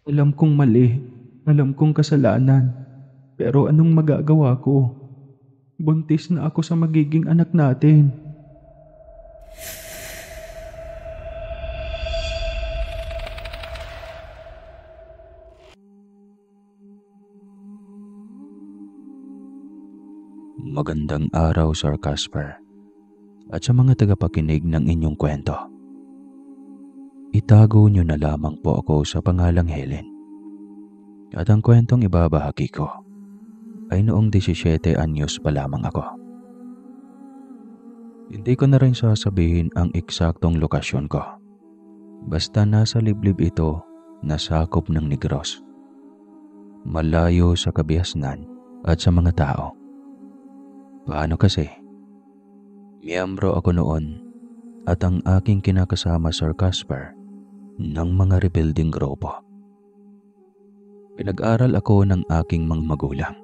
Alam kong mali, alam kong kasalanan, pero anong magagawa ko? Buntis na ako sa magiging anak natin. Magandang araw, Sir Casper, at sa mga tagapakinig ng inyong kwento. Itago niyo na lamang po ako sa pangalang Helen. At ang kwentong ibabahagi ko ay noong 17 anyos pa lamang ako. Hindi ko na rin sasabihin ang eksaktong lokasyon ko. Basta nasa liblib ito na sakop ng Negros. Malayo sa kabiasnan at sa mga tao. Paano kasi? Miyembro ako noon at ang aking kinakasama, Sir Casper, ng mga rebuilding grupo. Pinag-aral ako ng aking mga magulang.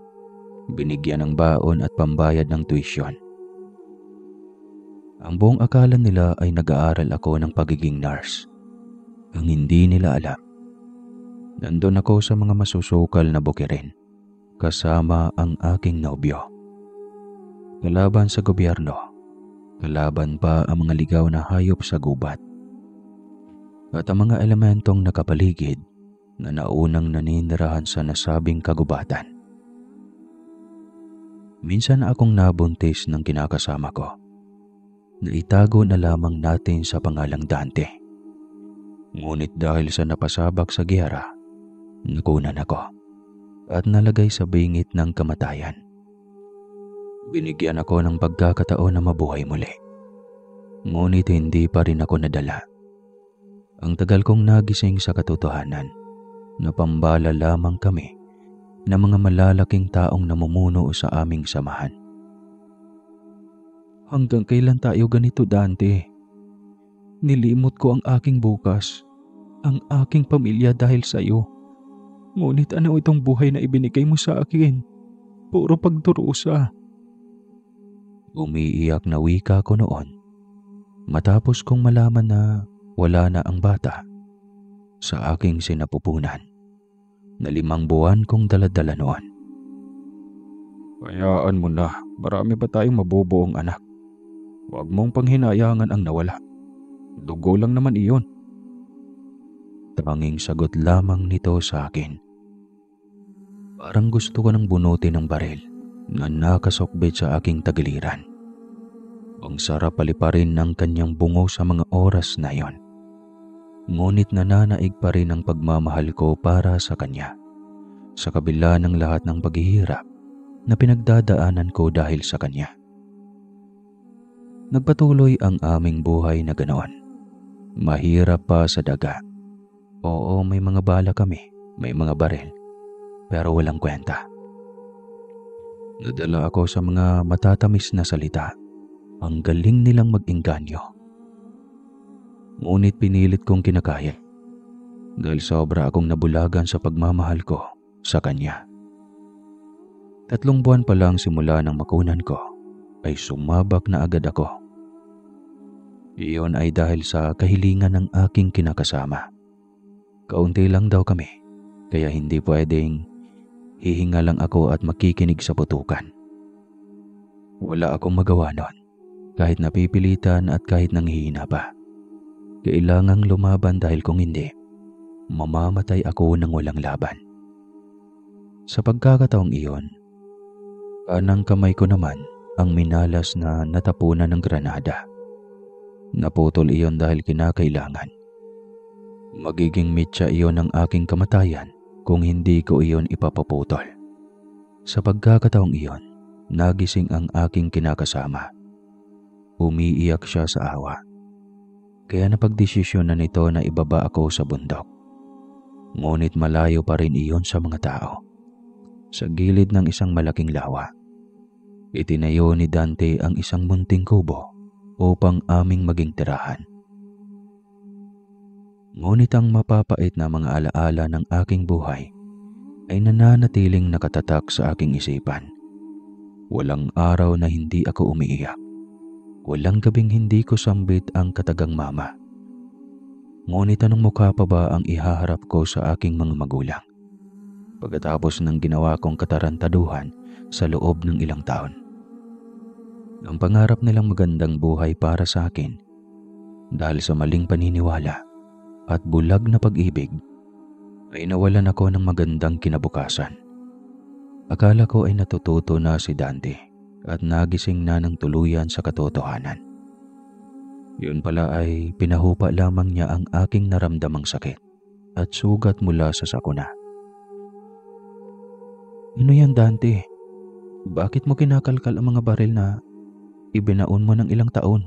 Binigyan ng baon at pambayad ng tuition. Ang buong akala nila ay nag-aaral ako ng pagiging nurse. Ang hindi nila alam, nandun ako sa mga masusukal na bukirin, kasama ang aking nobyo. Kalaban sa gobyerno, kalaban pa ang mga ligaw na hayop sa gubat, at ang mga elementong nakapaligid na naunang naninirahan sa nasabing kagubatan. Minsan akong nabuntis ng kinakasama ko, na itago na lamang natin sa pangalang Dante. Ngunit dahil sa napasabak sa giyera, nakunan ako at nalagay sa bingit ng kamatayan. Binigyan ako ng pagkakataon na mabuhay muli. Ngunit hindi pa rin ako nadala. Ang tagal kong nagising sa katotohanan na pambala lamang kami ng mga malalaking taong namumuno sa aming samahan. Hanggang kailan tayo ganito, Dante? Nilimot ko ang aking bukas, ang aking pamilya dahil sa iyo. Ngunit ano itong buhay na ibinigay mo sa akin? Puro pagdurusa. Umiiyak na wika ko noon matapos kong malaman na wala na ang bata sa aking sinapupunan na 5 buwan kong daladala noon. Hayaan mo na, marami pa tayong mabubuong anak. Huwag mong panghinayangan ang nawala. Dugo lang naman iyon. Tanging sagot lamang nito sa akin. Parang gusto ko nang bunutin ng baril na nakasokbit sa aking tagiliran. Ang sarap paliparin ng kanyang bungo sa mga oras na iyon. Ngunit nananaig pa rin ang pagmamahal ko para sa kanya, sa kabila ng lahat ng paghihirap na pinagdadaanan ko dahil sa kanya. Nagpatuloy ang aming buhay na ganoon. Mahirap pa sa daga. Oo, may mga bala kami, may mga baril, pero walang kwenta. Nadala ako sa mga matatamis na salita. Ang galing nilang mag-engganyo. Ngunit pinilit kong kinakaya dahil sobra akong nabulagan sa pagmamahal ko sa kanya. 3 buwan pa lang simula ng makunan ko ay sumabak na agad ako. Iyon ay dahil sa kahilingan ng aking kinakasama. Kaunti lang daw kami, kaya hindi pwedeng hihinga lang ako at makikinig sa putukan. Wala akong magawa noon. Kahit napipilitan at kahit nanghihina pa. Kailangang lumaban dahil kung hindi, mamamatay ako ng walang laban. Sa pagkakataong iyon, kanang kamay ko naman ang minalas na natapunan ng granada. Naputol iyon dahil kinakailangan. Magiging mitya iyon ng aking kamatayan kung hindi ko iyon ipapaputol. Sa pagkakataong iyon, nagising ang aking kinakasama. Umiiyak siya sa awa. Kaya napagdesisyonan nito na ibaba ako sa bundok. Ngunit malayo pa rin iyon sa mga tao. Sa gilid ng isang malaking lawa, itinayo ni Dante ang isang munting kubo upang aming maging tirahan. Ngunit ang mapapait na mga alaala ng aking buhay ay nananatiling nakatatak sa aking isipan. Walang araw na hindi ako umiiyak. Walang gabing hindi ko sambit ang katagang mama. Ngunit anong mukha pa ba ang ihaharap ko sa aking mga magulang pagkatapos ng ginawa kong katarantaduhan sa loob ng ilang taon? Ang pangarap nilang magandang buhay para sa akin dahil sa maling paniniwala at bulag na pag-ibig ay nawalan ako ng magandang kinabukasan. Akala ko ay natututo na si Dante at nagising na ng tuluyan sa katotohanan. Yun pala ay pinahupa lamang niya ang aking naramdamang sakit at sugat mula sa sakuna. Ano yan, Dante? Bakit mo kinakalkal ang mga baril na ibinaon mo ng ilang taon?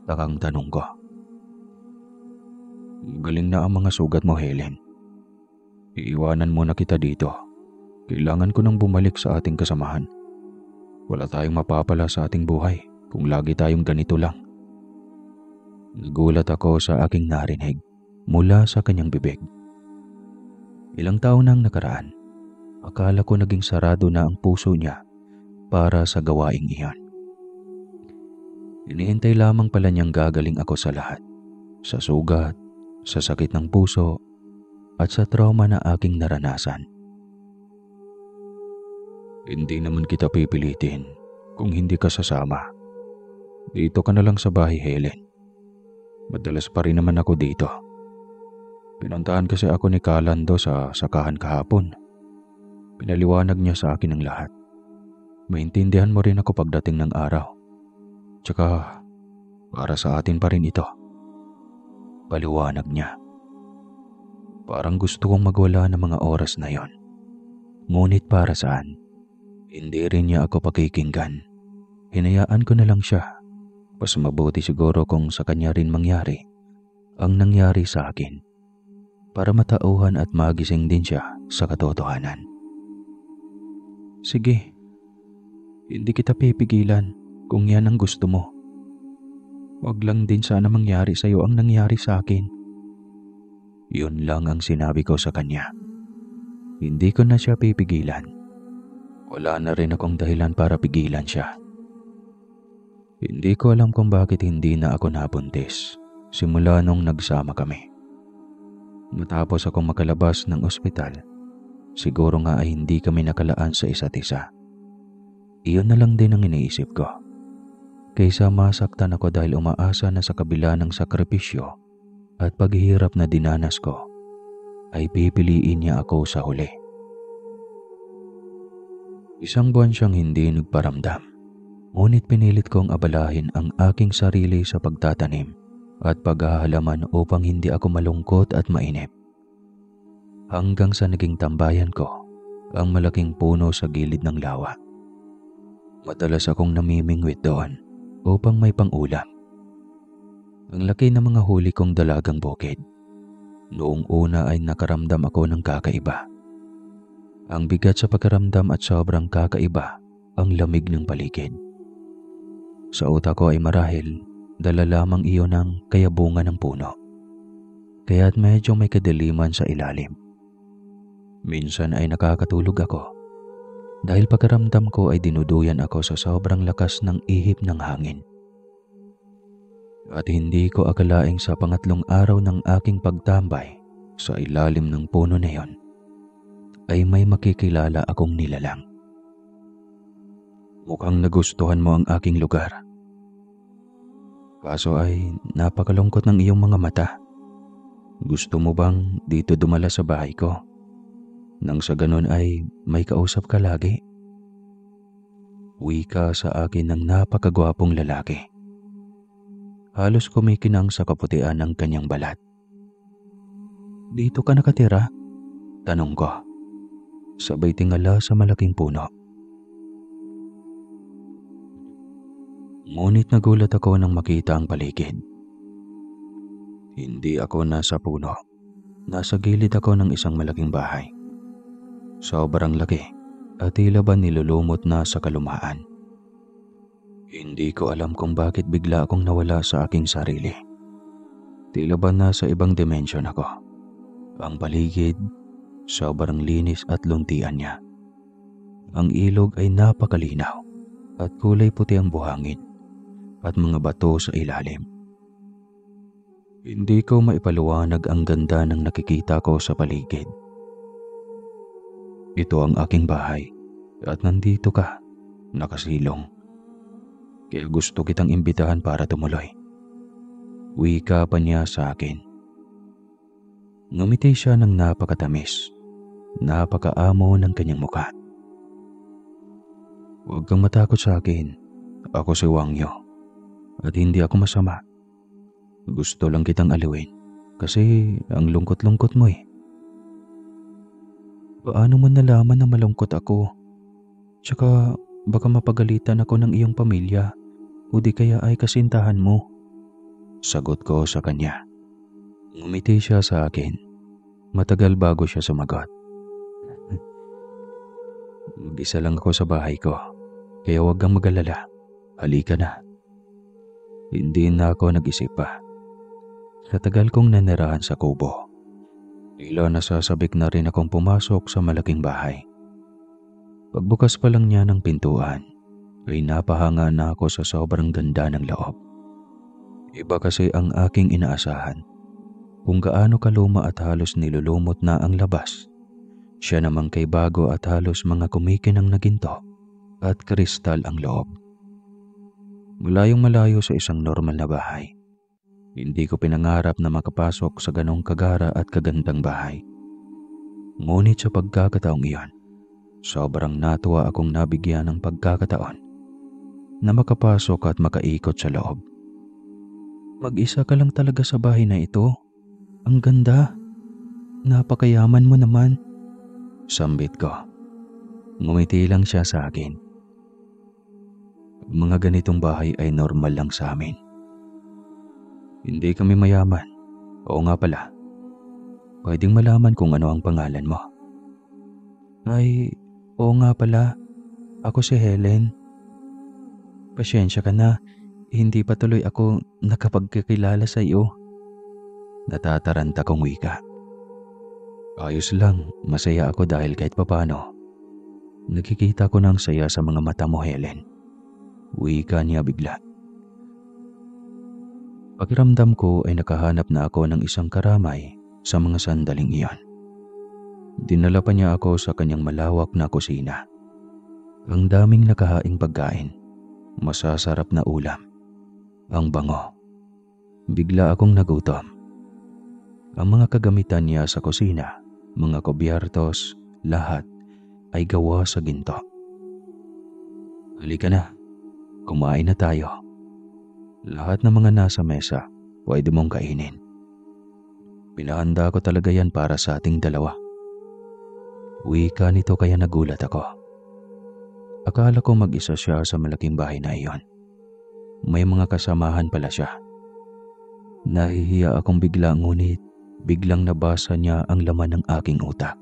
Takang tanong ko. Galing na ang mga sugat mo, Helen. Iiwanan muna kita dito. Kailangan ko nang bumalik sa ating kasamahan. Wala tayong mapapala sa ating buhay kung lagi tayong ganito lang. Nagulat ako sa aking narinig mula sa kanyang bibig. Ilang taon nang nakaraan, akala ko naging sarado na ang puso niya para sa gawaing iyon. Inihintay lamang pala niyang gagaling ako sa lahat. Sa sugat, sa sakit ng puso, at sa trauma na aking naranasan. Hindi naman kita pipilitin kung hindi ka sasama. Dito ka na lang sa bahay, Helen. Madalas pa rin naman ako dito. Pinuntahan kasi ako ni Calando sa sakahan kahapon. Pinaliwanag niya sa akin ang lahat. Maintindihan mo rin ako pagdating ng araw. Tsaka para sa atin pa rin ito. Paliwanag niya. Parang gusto kong magwala ng mga oras na yon. Ngunit para saan? Hindi rin niya ako pakikinggan. Hinayaan ko na lang siya. Mas mabuti siguro kung sa kanya rin mangyari ang nangyari sa akin para matauhan at magising din siya sa katotohanan. Sige, hindi kita pipigilan kung yan ang gusto mo. Huwag lang din sana mangyari sa iyo ang nangyari sa akin. Yun lang ang sinabi ko sa kanya. Hindi ko na siya pipigilan. Wala na rin akong dahilan para pigilan siya. Hindi ko alam kung bakit hindi na ako nabuntis simula nung nagsama kami. Matapos akong makalabas ng ospital, siguro nga ay hindi kami nakalaan sa isa't isa. Iyon na lang din ang iniisip ko. Kaysa masaktan ako dahil umaasa na sa kabila ng sakripisyo at paghihirap na dinanas ko, ay pipiliin niya ako sa huli. Isang buwan siyang hindi nagparamdam. Ngunit pinilit kong abalahin ang aking sarili sa pagtatanim at paghahalaman upang hindi ako malungkot at mainip. Hanggang sa naging tambayan ko ang malaking puno sa gilid ng lawa. Madalas akong namimingwit doon upang may pang-ulam. Ang laki ng mga huli kong dalagang bukid. Noong una ay nakaramdam ako ng kakaiba. Ang bigat sa pakiramdam at sobrang kakaiba ang lamig ng paligid. Sa utak ko ay marahil dala lamang iyon ng kayabungan ng puno. Kaya't medyo may kadiliman sa ilalim. Minsan ay nakakatulog ako dahil pakiramdam ko ay dinuduyan ako sa sobrang lakas ng ihip ng hangin. At hindi ko akalaing sa pangatlong araw ng aking pagtambay sa ilalim ng puno na yon ay may makikilala akong nilalang. Mukhang nagustuhan mo ang aking lugar. Kaso ay napakalungkot ng iyong mga mata. Gusto mo bang dito dumala sa bahay ko? Nang sa ganun ay may kausap ka lagi. Wika sa akin ng napakagwapong lalaki. Halos kumikinang sa kaputian ng kanyang balat. Dito ka nakatira? Tanong ko. Sabay tingala sa malaking puno. Ngunit nagulat ako nang makita ang paligid. Hindi ako nasa puno. Nasa gilid ako ng isang malaking bahay. Sobrang laki at tila ba nilulumot na sa kalumaan. Hindi ko alam kung bakit bigla akong nawala sa aking sarili. Tila ba nasa ibang dimensyon ako. Ang paligid, sobrang linis at luntian niya. Ang ilog ay napakalinaw at kulay puti ang buhangin at mga bato sa ilalim. Hindi ko maipaliwanag ang ganda ng nakikita ko sa paligid. Ito ang aking bahay at nandito ka, nakasilong. Kaya gusto kitang imbitahan para tumuloy. Wika pa niya sa akin. Ngumiti siya ng napakatamis. Napakaamo ng kanyang mukha. Huwag kang matakot sa akin. Ako si Wangyo. At hindi ako masama. Gusto lang kitang aliwin. Kasi ang lungkot-lungkot mo eh. Paano mo nalaman na malungkot ako? Tsaka baka mapagalitan ako ng iyong pamilya o di kaya ay kasintahan mo. Sagot ko sa kanya. Ngumiti siya sa akin. Matagal bago siya sumagot. Mag-isa lang ako sa bahay ko. Kaya huwag kang mag-alala. Halika na. Hindi na ako nag-isip pa. Sa tagal kong nanirahan sa kubo, tila nasasabik na rin akong pumasok sa malaking bahay. Pagbukas pa lang niya ng pintuan, ay napahanga na ako sa sobrang ganda ng loob. Iba kasi ang aking inaasahan. Kung gaano kaluma at halos nilulumot na ang labas, siya namang kay bago at halos mga kumikinang na ginto at kristal ang loob. Malayong malayo sa isang normal na bahay. Hindi ko pinangarap na makapasok sa ganong kagara at kagandang bahay. Ngunit sa pagkakataong iyon, sobrang natuwa akong nabigyan ng pagkakataon na makapasok at makaikot sa loob. Mag-isa ka lang talaga sa bahay na ito. Ang ganda. Napakayaman mo naman. Sambit ko. Ngumiti lang siya sa akin. Mga ganitong bahay ay normal lang sa amin. Hindi kami mayaman. Oo nga pala. Pwedeng malaman kung ano ang pangalan mo. Ay, oo nga pala. Ako si Helen. Pasyensya ka na. Hindi pa tuloy ako nakapagkakilala sa iyo. Natataranta kong wika. Ayos lang. Masaya ako dahil kahit papano. Nakikita ko ng saya sa mga mata mo, Helen. Wika niya bigla. Pakiramdam ko ay nakahanap na ako ng isang karamay sa mga sandaling iyon. Dinala pa niya ako sa kanyang malawak na kusina. Ang daming nakahaing pagkain, masasarap na ulam, ang bango. Bigla akong nagutom. Ang mga kagamitan niya sa kusina, mga kubyertos, lahat ay gawa sa ginto. Halika na, kumain na tayo. Lahat ng mga nasa mesa, pwede mong kainin. Pinahanda ko talaga yan para sa ating dalawa. Wika nito kaya nagulat ako. Akala ko mag-isa siya sa malaking bahay na iyon. May mga kasamahan pala siya. Nahihiya akong bigla ngunit biglang nabasa niya ang laman ng aking utak.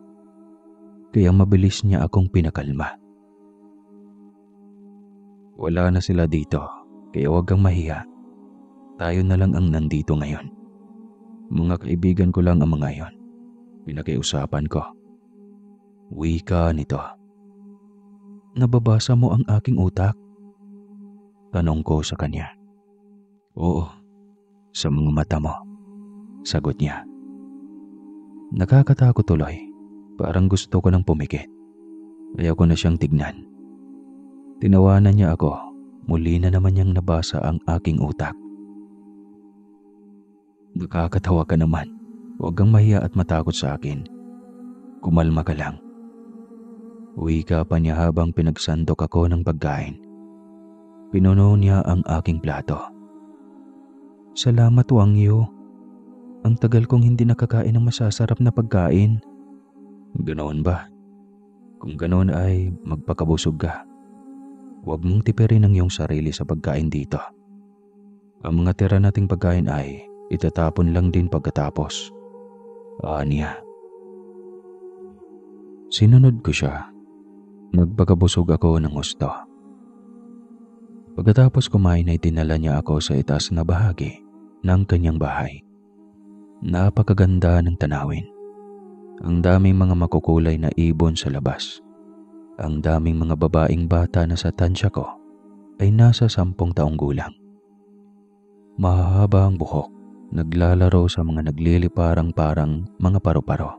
Kaya mabilis niya akong pinakalma. Wala na sila dito, kaya huwag kang mahiya. Tayo na lang ang nandito ngayon. Mga kaibigan ko lang ang mga iyon. Pinakiusapan ko. Wika nito. Nababasa mo ang aking utak? Tanong ko sa kanya. Oo, sa mga mata mo. Sagot niya. Nakakatakot tuloy. Parang gusto ko nang pumikit. Ayaw ko na siyang tignan. Tinawanan niya ako. Muli na naman niyang nabasa ang aking utak. Nakakatawa ka naman. Huwag kang mahiya at matakot sa akin. Kumalma ka lang. Wika pa niya habang pinagsandok ako ng pagkain. Pinuno niya ang aking plato. Salamat, Wangyo. Ang tagal kong hindi nakakain ng masasarap na pagkain. Ganoon ba? Kung ganoon ay magpakabusog ka. Huwag mong tipirin ang iyong sarili sa pagkain dito. Ang mga tira nating pagkain ay itatapon lang din pagkatapos. Aniya. Sinunod ko siya. Nagpakabusog ako ng gusto. Pagkatapos kumain ay dinala niya ako sa itaas na bahagi ng kanyang bahay. Napakaganda ng tanawin. Ang daming mga makukulay na ibon sa labas. Ang daming mga babaeng bata na sa tansya ko ay nasa 10 taong gulang. Mahahaba ang buhok naglalaro sa mga nagliliparang-parang mga paru-paro.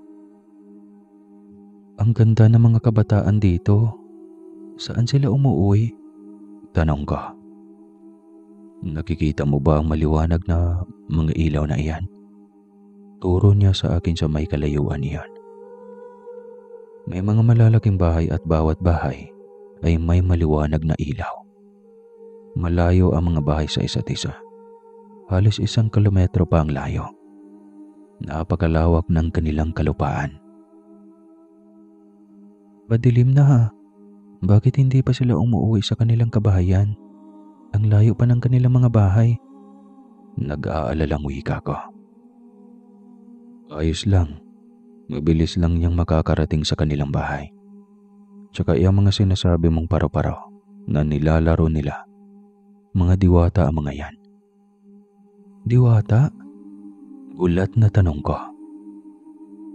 Ang ganda ng mga kabataan dito. Saan sila umuwi? Tanong ko. Nakikita mo ba ang maliwanag na mga ilaw na iyan? Turo niya sa akin sa may kalayuan iyon. May mga malalaking bahay at bawat bahay ay may maliwanag na ilaw. Malayo ang mga bahay sa isa't isa. Halos 1 kilometro pa ang layo. Napakalawak ng kanilang kalupaan. Madilim na ha. Bakit hindi pa sila umuwi sa kanilang kabahayan? Ang layo pa ng kanilang mga bahay. Nag-aalalang wika ko. Ayos lang. Mabilis lang niyang makakarating sa kanilang bahay. Tsaka yung mga sinasabi mong paro-paro na nilalaro nila. Mga diwata ang mga yan. Diwata? Gulat na tanong ko.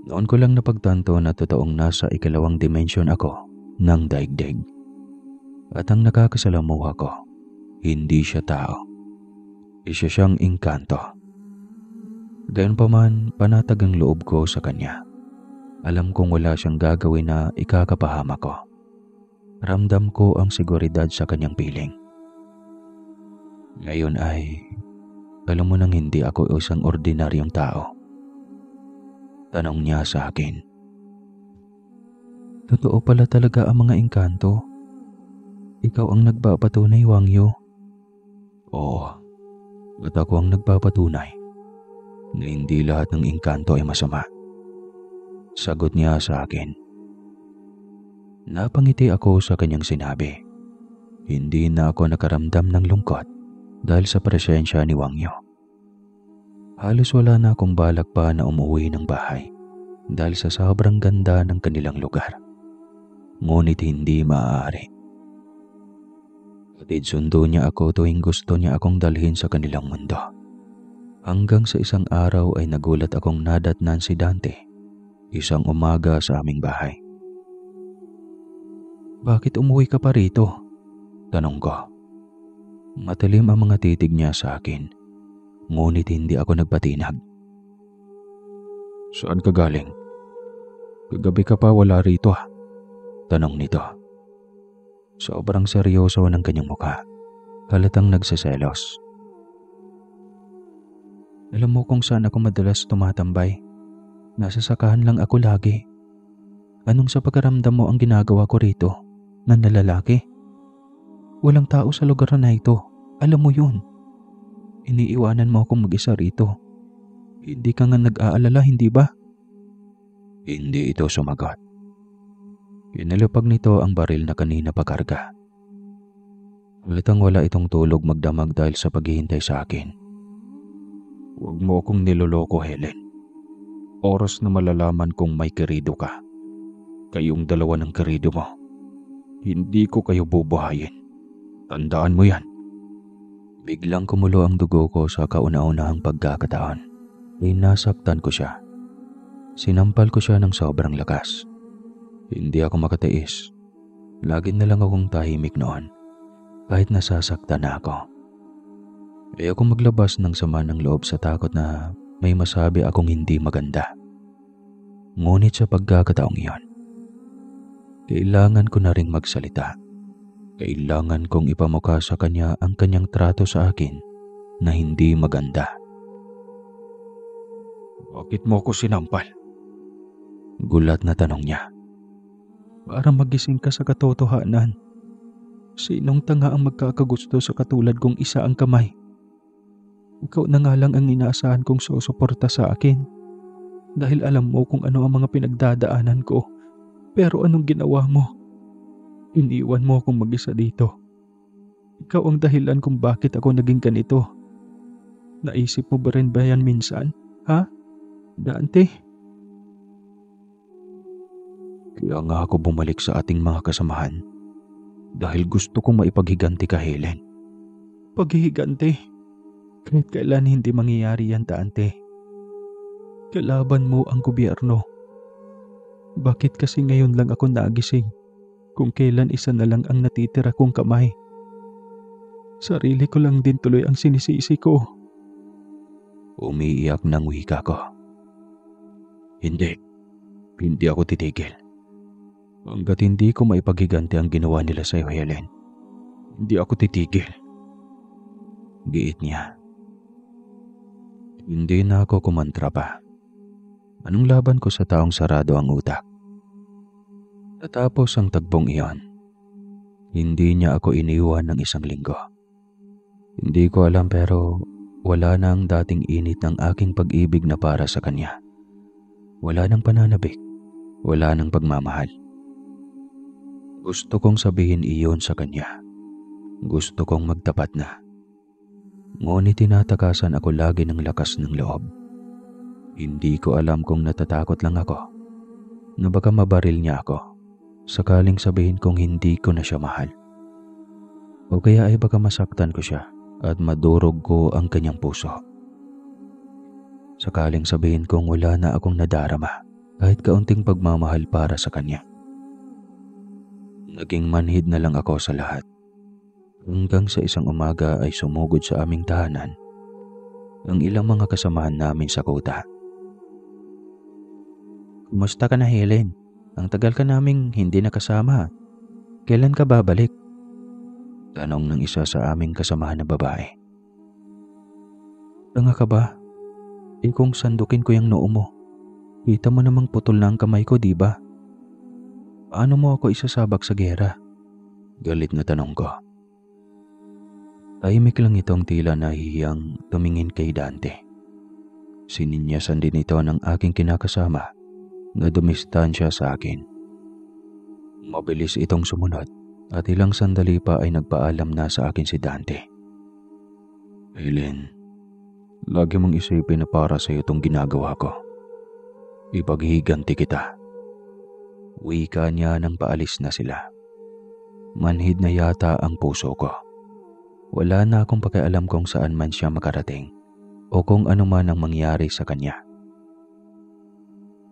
Noon ko lang napagtanto na totoong nasa 2nd dimensyon ako ng daigdig. At ang nakakasalamuha ko, hindi siya tao. Isa siyang engkanto. Gayunpaman, panatag ang loob ko sa kanya. Alam kong wala siyang gagawin na ikakapahama ko. Ramdam ko ang seguridad sa kanyang piling. Ngayon ay, alam mo nang hindi ako isang ordinaryong tao. Tanong niya sa akin. Totoo pala talaga ang mga engkanto. Ikaw ang nagpapatunay, Wang Yu. Oo, at ako ang nagpapatunay na hindi lahat ng engkanto ay masama. Sagot niya sa akin. Napangiti ako sa kanyang sinabi. Hindi na ako nakaramdam ng lungkot dahil sa presensya ni Wang Yu. Halos wala na akong balak pa na umuwi ng bahay dahil sa sobrang ganda ng kanilang lugar. Ngunit hindi maaari. Hatid sundo niya ako tuwing gusto niya akong dalhin sa kanilang mundo. Hanggang sa isang araw ay nagulat akong nadatnan si Dante, isang umaga sa aming bahay. Bakit umuwi ka pa rito? Tanong ko. Matalim ang mga titig niya sa akin, ngunit hindi ako nagpatinag. Saan ka galing? Kagabi ka pa wala rito ah. Tanong nito. Sobrang seryoso ng kanyang mukha. Halatang nagseselos. Alam mo kung saan ako madalas tumatambay. Nasa sakahan lang ako lagi. Anong sa pagkaramdam mo ang ginagawa ko rito? Na nalalaki? Walang tao sa lugar na ito. Alam mo yun. Iniiwanan mo akong mag-isa rito. Hindi ka nga nag-aalala, hindi ba? Hindi ito sumagot. Inalapag nito ang baril na kanina pa karga. Halatang wala itong tulog magdamag dahil sa paghihintay sa akin. Huwag mo akong niloloko, Helen. Oras na malalaman kong may kerido ka. Kayong dalawa ng kerido mo. Hindi ko kayo bubuhayin. Tandaan mo yan. Biglang kumulo ang dugo ko sa kauna-unahang pagkakataon. Nasaktan ko siya. Sinampal ko siya ng sobrang lakas. Hindi ako makatiis. Lagi na lang akong tahimik noon. Kahit nasasaktan na ako. Ayokong maglabas ng sama ng loob sa takot na may masabi akong hindi maganda. Ngunit sa pagkakataong iyon, kailangan ko na ring magsalita. Kailangan kong ipamukha sa kanya ang kanyang trato sa akin na hindi maganda. Bakit mo ko sinampal? Gulat na tanong niya. Para magising ka sa katotohanan. Sinong tanga ang magkakagusto sa katulad kong isa ang kamay? Ikaw na nga lang ang inaasahan kong susuporta sa akin. Dahil alam mo kung ano ang mga pinagdadaanan ko. Pero anong ginawa mo? Iniwan mo akong mag-isa dito. Ikaw ang dahilan kung bakit ako naging ganito. Naisip mo ba rin ba yan minsan? Ha? Dante? Kaya nga ako bumalik sa ating mga kasamahan. Dahil gusto kong maipaghiganti ka, Helen. Paghihiganti? Kahit kailan hindi mangyayari yan, Dante. Kalaban mo ang gobyerno. Bakit kasi ngayon lang ako nagising? Kung kailan isa na lang ang natitira kong kamay. Sarili ko lang din tuloy ang sinisisi ko. Umiiyak ng wika ko. Hindi. Hindi ako titigil. Hanggat hindi ko maipaghiganti ang ginawa nila sa'yo, Helen. Hindi ako titigil. Giit niya. Hindi na ako kumantra pa. Anong laban ko sa taong sarado ang utak? Natapos ang tagbong iyon. Hindi niya ako iniwan ng 1 linggo. Hindi ko alam pero wala na ang dating init ng aking pag-ibig na para sa kanya. Wala nang pananabik. Wala nang pagmamahal. Gusto kong sabihin iyon sa kanya. Gusto kong magtapat na. Ngunit tinatakasan ako lagi ng lakas ng loob. Hindi ko alam kung natatakot lang ako na baka mabaril niya ako sakaling sabihin kong hindi ko na siya mahal. O kaya ay baka masaktan ko siya at madurog ko ang kanyang puso. Sakaling sabihin kong wala na akong nadarama kahit kaunting pagmamahal para sa kanya. Naging manhid na lang ako sa lahat. Hanggang sa isang umaga ay sumugod sa aming tahanan ang ilang mga kasamahan namin sa kuta. Kumusta ka na, Helen? Ang tagal ka naming hindi nakasama. Kailan ka babalik? Tanong ng isa sa aming kasamahan na babae. Tanga ka ba? Kung sandukin ko yung noo mo, kita mo namang putol na ang kamay ko, di ba? Paano mo ako isasabak sa gera? Galit na tanong ko. Tahimik lang itong tila nahihiyang tumingin kay Dante. Sininyasan din ito ng aking kinakasama na dumistansya sa akin. Mabilis itong sumunod at ilang sandali pa ay nagpaalam na sa akin si Dante. Helen, lagi mong isipin na para sa iyo itong ginagawa ko. Ipaghihiganti kita. Wika niya nang paalis na sila. Manhid na yata ang puso ko. Wala na akong pakialam kung saan man siya makarating o kung ano man ang mangyari sa kanya.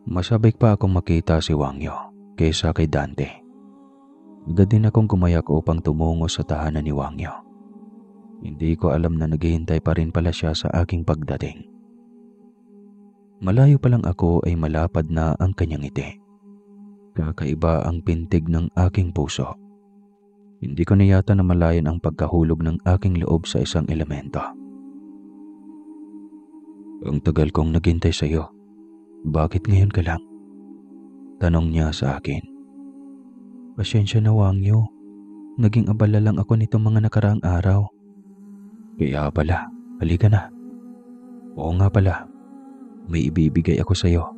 Masabik pa akong makita si Wangyo kaysa kay Dante. Agad din akong gumayak upang tumungo sa tahanan ni Wangyo. Hindi ko alam na naghihintay pa rin pala siya sa aking pagdating. Malayo pa lang ako ay malapad na ang kanyang ngiti. Kakaiba ang pintig ng aking puso. Hindi ko na yata namalayan ang pagkahulog ng aking loob sa isang elemento. Ang tagal kong naghintay sa iyo. Bakit ngayon ka lang? Tanong niya sa akin. Pasensya na, Wangyo. Naging abala lang ako nitong mga nakaraang araw. Kaya pala, halika na. Oo nga pala, may ibibigay ako sa iyo.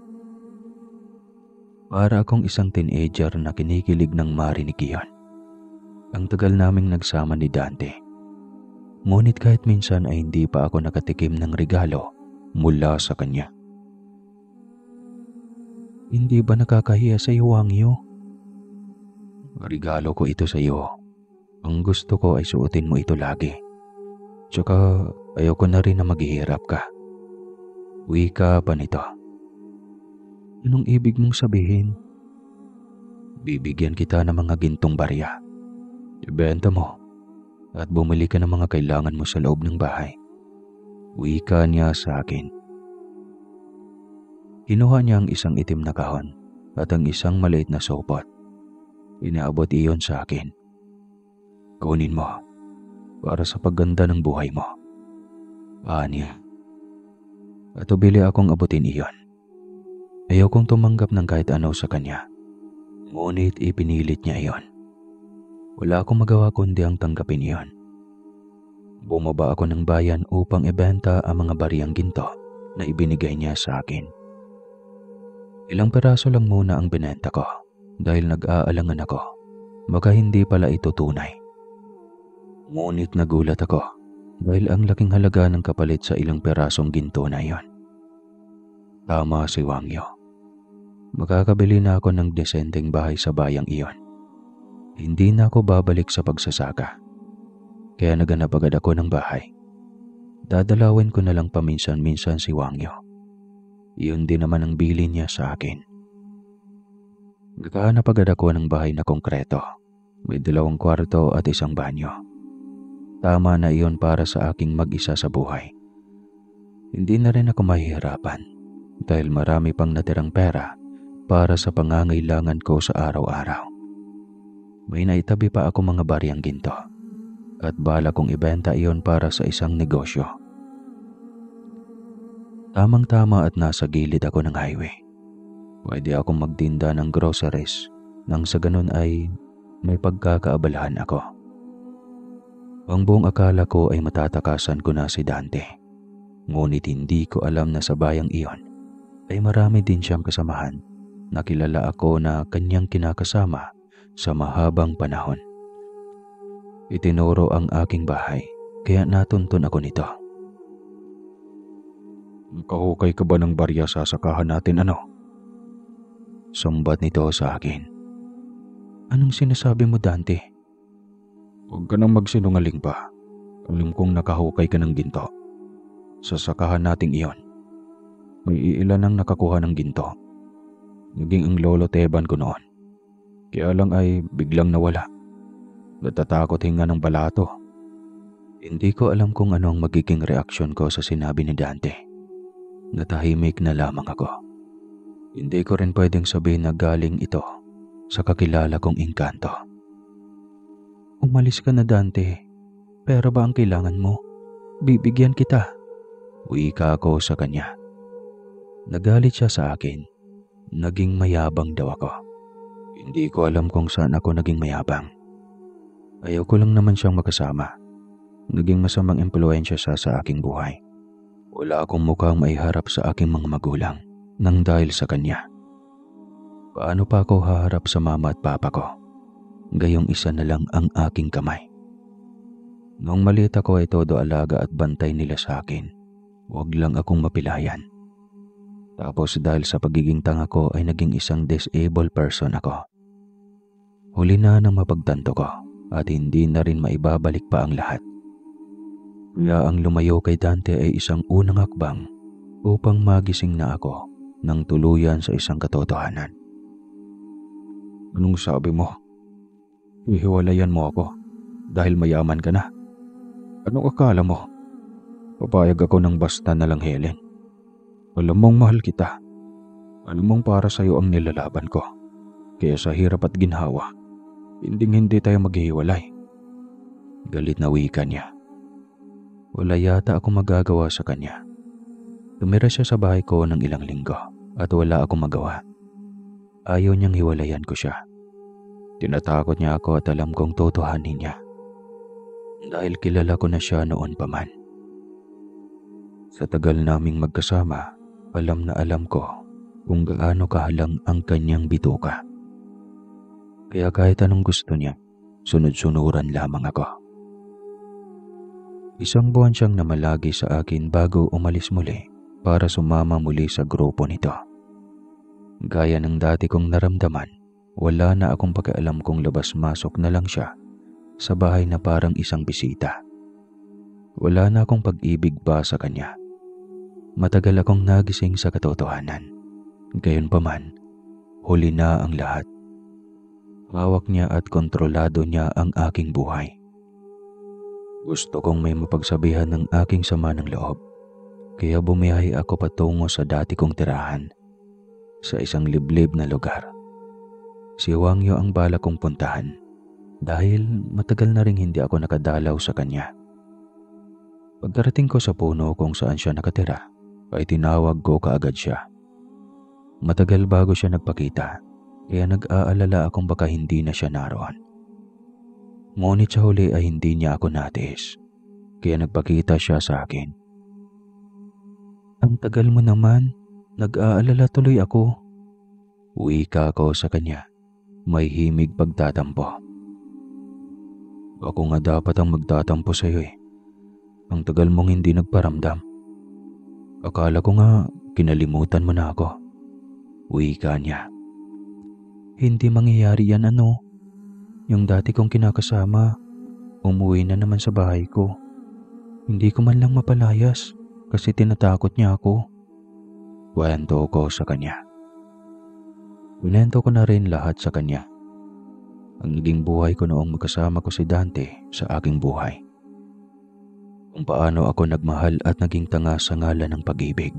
Para akong isang teenager na kinikilig ng marinig iyon. Ang tagal naming nagsama ni Dante. Ngunit kahit minsan ay hindi pa ako nakatikim ng regalo mula sa kanya. Hindi ba nakakahiya sa iyo, Wangyo? Regalo ko ito sa iyo. Ang gusto ko ay suotin mo ito lagi. Tsaka ayoko na rin na maghihirap ka. Wika pa nito. Anong ibig mong sabihin? Bibigyan kita ng mga gintong barya. Ibenta mo at bumili ka ng mga kailangan mo sa loob ng bahay. Wika niya sa akin. Kinuha niya ang isang itim na kahon at ang isang maliit na sopot. Inaabot iyon sa akin. Kunin mo para sa pagganda ng buhay mo. Anya. At ubili akong abutin iyon. Ayaw kong tumanggap ng kahit ano sa kanya. Ngunit ipinilit niya iyon. Wala akong magawa kundi ang tanggapin iyon. Bumaba ako ng bayan upang ibenta ang mga bariyang ginto na ibinigay niya sa akin. Ilang peraso lang muna ang binenta ko dahil nag-aalangan ako. Baka hindi pala ito tunay. Ngunit nagulat ako dahil ang laking halaga ng kapalit sa ilang perasong ginto na iyon. Tama si Wangyo. Makakabili na ako ng desenteng bahay sa bayang iyon. Hindi na ako babalik sa pagsasaka. Kaya naganap agad ako ng bahay. Dadalawin ko na lang paminsan-minsan si Wangyo. Iyon din naman ang bilin niya sa akin. Naghahanap agad ako ng bahay na konkreto. May 2 kwarto at 1 banyo. Tama na iyon para sa aking mag-isa sa buhay. Hindi na rin ako mahihirapan dahil marami pang natirang pera para sa pangangailangan ko sa araw-araw. May naitabi pa ako mga baryang ginto at bala kong ibenta iyon para sa isang negosyo. Tamang-tama at nasa gilid ako ng highway. Pwede akong magtinda ng groceries nang sa ganun ay may pagkakaabalahan ako. Ang buong akala ko ay matatakasan ko na si Dante. Ngunit hindi ko alam na sa bayang iyon ay marami din siyang kasamahan na kilala ako na kanyang kinakasama sa mahabang panahon. Itinuro ang aking bahay kaya natuntun ako nito. Nakahukay ka ba ng barya sa sakahan natin ano? Sumbat nito sa akin. Anong sinasabi mo, Dante? Huwag ka nang magsinungaling pa. Alam kong nakahukay ka ng ginto. Sa sakahan nating iyon, may iilan ang nakakuha ng ginto. Naging ang lolo Teban ko noon. Kaya lang ay biglang nawala. Natatakot hinga ng balato. Hindi ko alam kung ano ang magiging reaksyon ko sa sinabi ni Dante. Natahimik na lamang ako. Hindi ko rin pwedeng sabihin na galing ito sa kakilala kong engkanto. Umalis ka na, Dante. Pera ba ang kailangan mo? Bibigyan kita. Wika ako sa kanya. Nagalit siya sa akin. Naging mayabang daw ako. Hindi ko alam kung saan ako naging mayabang. Ayaw ko lang naman siyang makasama. Naging masamang impluwensya siya sa aking buhay. Wala akong mukhang maiharap sa aking mga magulang nang dahil sa kanya. Paano pa ako haharap sa mama at papa ko? Gayong isa na lang ang aking kamay. Noong maliit ako ay todo alaga at bantay nila sa akin. Huwag lang akong mapilayan. Tapos dahil sa pagiging tanga ko ay naging isang disabled person ako. Huli na nang mapagtanto ko at hindi na rin maibabalik pa ang lahat. Kaya ang lumayo kay Dante ay isang unang hakbang upang magising na ako ng tuluyan sa isang katotohanan. Anong sabi mo? Ihiwalayan mo ako dahil mayaman ka na. Anong akala mo? Papayag ako ng basta na lang, Helen. Alam mong mahal kita. Alam mong para sa'yo ang nilalaban ko. Kaya sa hirap at ginhawa, hindi tayo maghihiwalay. Galit na wika niya. Wala yata akong magagawa sa kanya. Tumira siya sa bahay ko ng ilang linggo at wala akong magawa. Ayaw niyang hiwalayan ko siya. Tinatakot niya ako at alam kong totohanin niya. Dahil kilala ko na siya noon pa man. Sa tagal naming magkasama, alam na alam ko kung gaano kahalang ang kanyang bituka. Kaya kahit anong gusto niya, sunod-sunuran lamang ako. Isang buwan siyang namalagi sa akin bago umalis muli para sumama muli sa grupo nito. Gaya ng dati kong naramdaman, wala na akong pakialam kung labas-masok na lang siya sa bahay na parang isang bisita. Wala na akong pag-ibig ba sa kanya. Matagal akong nagising sa katotohanan. Gayunpaman, huli na ang lahat. Hawak niya at kontrolado niya ang aking buhay. Gusto kong may mapagsabihan ng aking sama ng loob. Kaya bumiyahe ako patungo sa dati kong tirahan. Sa isang liblib na lugar. Si Wangyo ang bala kong puntahan. Dahil matagal na ring hindi ako nakadalaw sa kanya. Pagkarating ko sa puno kung saan siya nakatira, ay tinawag ko kaagad siya. Matagal bago siya nagpakita, kaya nag-aalala akong baka hindi na siya naroon. Ngunit sa huli ay hindi niya ako natiis, kaya nagpakita siya sa akin. Ang tagal mo naman, nag-aalala tuloy ako. Wika ako sa kanya, may himig pagtatampo. Ako nga dapat ang magtatampo sa iyo eh. Ang tagal mong hindi nagparamdam. Akala ko nga kinalimutan mo na ako. Wika niya. Hindi mangyayari yan ano. Yung dati kong kinakasama, umuwi na naman sa bahay ko. Hindi ko man lang mapalayas kasi tinatakot niya ako. Kwento ko sa kanya. Kwento ko na rin lahat sa kanya. Ang naging buhay ko noong magkasama ko si Dante sa aking buhay. kung paano ako nagmahal at naging tanga sa ngalan ng pag-ibig.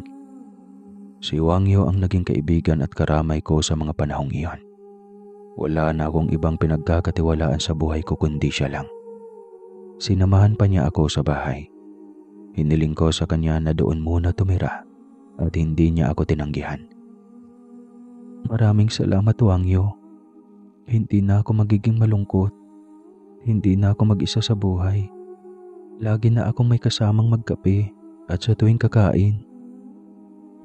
Si Wangyo ang naging kaibigan at karamay ko sa mga panahong iyon. Wala na akong ibang pinagkakatiwalaan sa buhay ko kundi siya lang. Sinamahan pa niya ako sa bahay. Hiniling ko sa kanya na doon muna tumira at hindi niya ako tinanggihan. Maraming salamat, Wangyo. Hindi na ako magiging malungkot. Hindi na ako mag-isa sa buhay. Lagi na akong may kasamang magkape at sa tuwing kakain.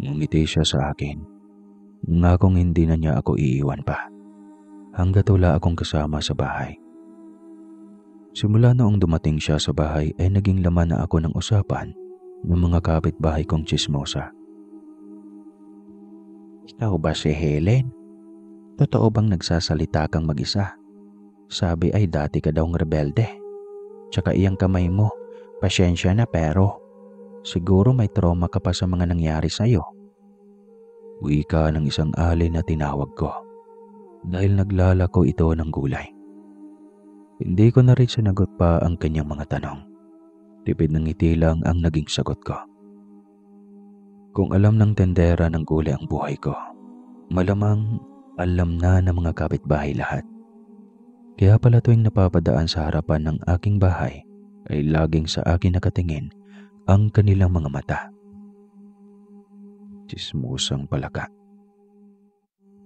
Ngumiti siya sa akin. Ngakong hindi na niya ako iiwan pa hanggat wala akong kasama sa bahay. Simula noong dumating siya sa bahay ay naging laman na ako ng usapan ng mga kapitbahay kong tsismosa. Ikaw ba si Helen? Totoo bang nagsasalita kang mag-isa? Sabi ay dati ka daw ng rebelde. Tsaka iyang kamay mo, pasyensya na pero siguro may trauma ka pa sa mga nangyari sa'yo. Wika ng isang alin na tinawag ko dahil naglalako ito ng gulay. Hindi ko na rin sinagot pa ang kanyang mga tanong. Tipid ng ngiti lang ang naging sagot ko. Kung alam ng tendera ng gulay ang buhay ko, malamang alam na ng mga kapitbahay lahat. Kaya pala tuwing napapadaan sa harapan ng aking bahay ay laging sa akin nakatingin ang kanilang mga mata. Tsismusang palaka.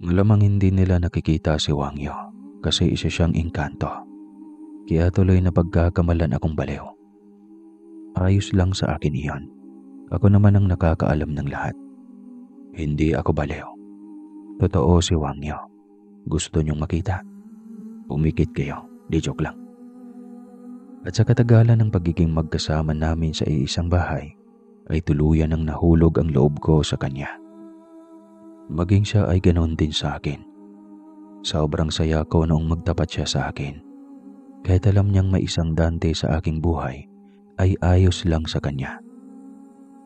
Malamang hindi nila nakikita si Wangyo kasi isa siyang engkanto. Kaya tuloy na pagkakamalan akong baliw. Ayos lang sa akin iyon. Ako naman ang nakakaalam ng lahat. Hindi ako baliw. Totoo si Wangyo. Gusto niyong makita? Umikit kayo, di joke lang. At sa katagalan ng pagiging magkasama namin sa iisang bahay, ay tuluyan ng nahulog ang loob ko sa kanya. Maging siya ay ganoon din sa akin. Sobrang saya ko noong magtapat siya sa akin. Kahit alam niyang may isang Dante sa aking buhay, ay ayos lang sa kanya.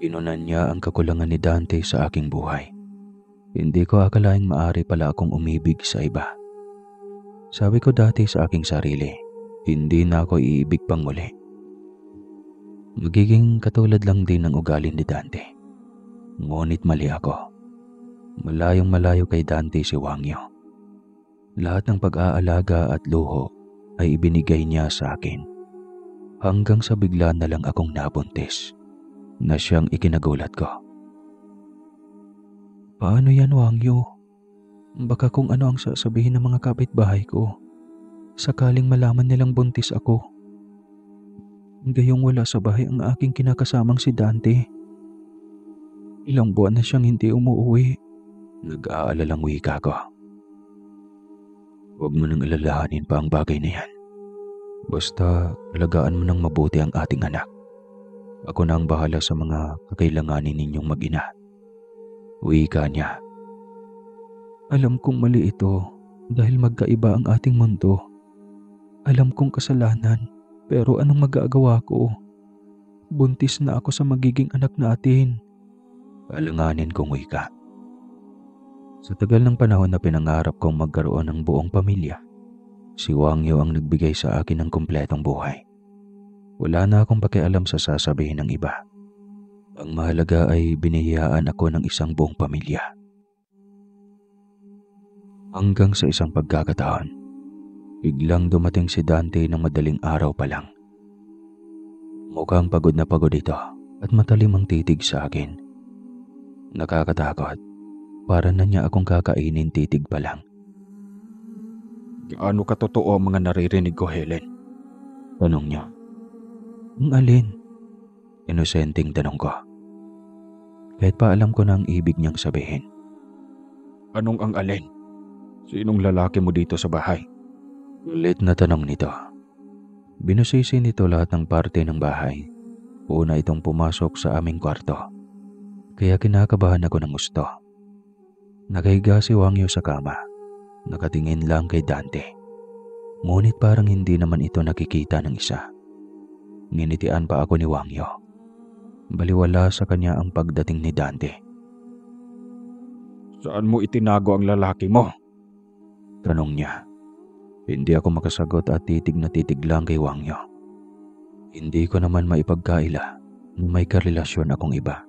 Inunan niya ang kakulangan ni Dante sa aking buhay. Hindi ko akalaing maaari pala akong umibig sa iba. Sabi ko dati sa aking sarili, hindi na ako iibig pang muli. Magiging katulad lang din ng ugali ni Dante. Ngunit mali ako. Malayong malayo kay Dante si Wangyo. Lahat ng pag-aalaga at luho ay ibinigay niya sa akin. Hanggang sa bigla na lang akong nabuntis na siyang ikinagulat ko. Paano yan, Wangyo? Baka kung ano ang sasabihin ng mga kapitbahay ko, sakaling malaman nilang buntis ako. Gayong wala sa bahay ang aking kinakasamang si Dante. Ilang buwan na siyang hindi umuwi. Nag-aalalang wika ko. Huwag mo nang alalahanin pa ang bagay na yan. Basta alagaan mo nang mabuti ang ating anak. Ako na ang bahala sa mga kakailanganin ninyong mag-ina. Wika niya. Alam kong mali ito dahil magkaiba ang ating mundo. Alam kong kasalanan pero anong magagawa ko? Buntis na ako sa magiging anak natin. Alanganin kong wika. Sa tagal ng panahon na pinangarap kong magkaroon ng buong pamilya, si Wangyo ang nagbigay sa akin ng kumpletong buhay. Wala na akong pakialam sa sasabihin ng iba. Ang mahalaga ay binihiyaan ako ng isang buong pamilya. Hanggang sa isang pagkakataon, biglang dumating si Dante ng madaling araw pa lang. Mukhang pagod na pagod ito at matalim ang titig sa akin. Nakakatakot. Para na niya akong kakainin titig pa lang. Gaano katotoo ang mga naririnig ko, Helen? Tanong niya. Ang alin? Inosenteng tanong ko. Kahit pa alam ko na ang ibig niyang sabihin. Anong ang alin? Sinong lalaki mo dito sa bahay? Ulit na tanong nito. Binusisi nito lahat ng parte ng bahay. Una itong pumasok sa aming kwarto. Kaya kinakabahan ako ng gusto. Nakahiga si Wangyo sa kama. Nakatingin lang kay Dante. Ngunit parang hindi naman ito nakikita ng isa. Nginitian pa ako ni Wangyo. Baliwala sa kanya ang pagdating ni Dante. Saan mo itinago ang lalaki mo? Tanong niya. Hindi ako makasagot at titig na titig lang kay Wangyo. Hindi ko naman maipagkaila na may karelasyon akong iba.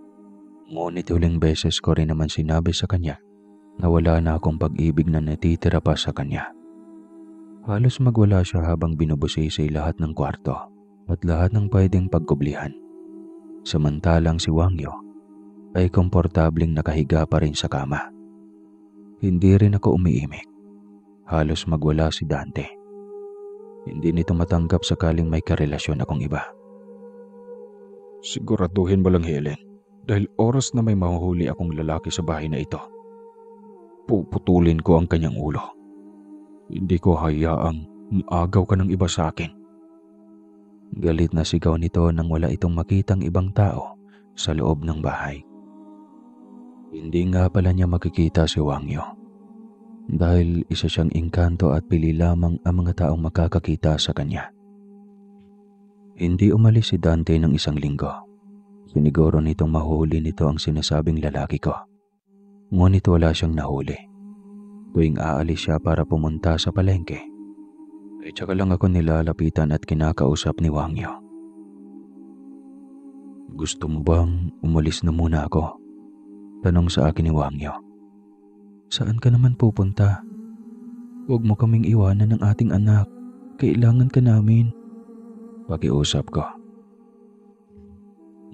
Ngunit huling beses ko rin naman sinabi sa kanya na wala na akong pag-ibig na natitira pa sa kanya. Halos magwala siya habang binubusisi lahat ng kwarto at lahat ng pwedeng pagkublihan. Samantalang si Wangyo ay komportabling nakahiga pa rin sa kama. Hindi rin ako umiimik. Halos magwala si Dante. Hindi nito matanggap sakaling may karelasyon akong iba. Siguraduhin mo lang, Helen, dahil oras na may mahuhuli akong lalaki sa bahay na ito, puputulin ko ang kanyang ulo. Hindi ko hayaang maagaw ka ng iba sa akin. Galit na sigaw nito nang wala itong makitang ibang tao sa loob ng bahay. Hindi nga pala niya makikita si Wangyo dahil isa siyang engkanto at pili lamang ang mga taong makakakita sa kanya. Hindi umalis si Dante ng 1 linggo. Siniguro nitong mahuli nito ang sinasabing lalaki ko. Ngunit wala siyang nahuli. Tuwing aalis siya para pumunta sa palengke, ay tsaka lang ako nilalapitan at kinakausap ni Wangyo. Gusto mo bang umalis na muna ako? Tanong sa akin ni Wangyo. Saan ka naman pupunta? Huwag mo kaming iwanan ng ating anak. Kailangan ka namin. Pakiusap ko.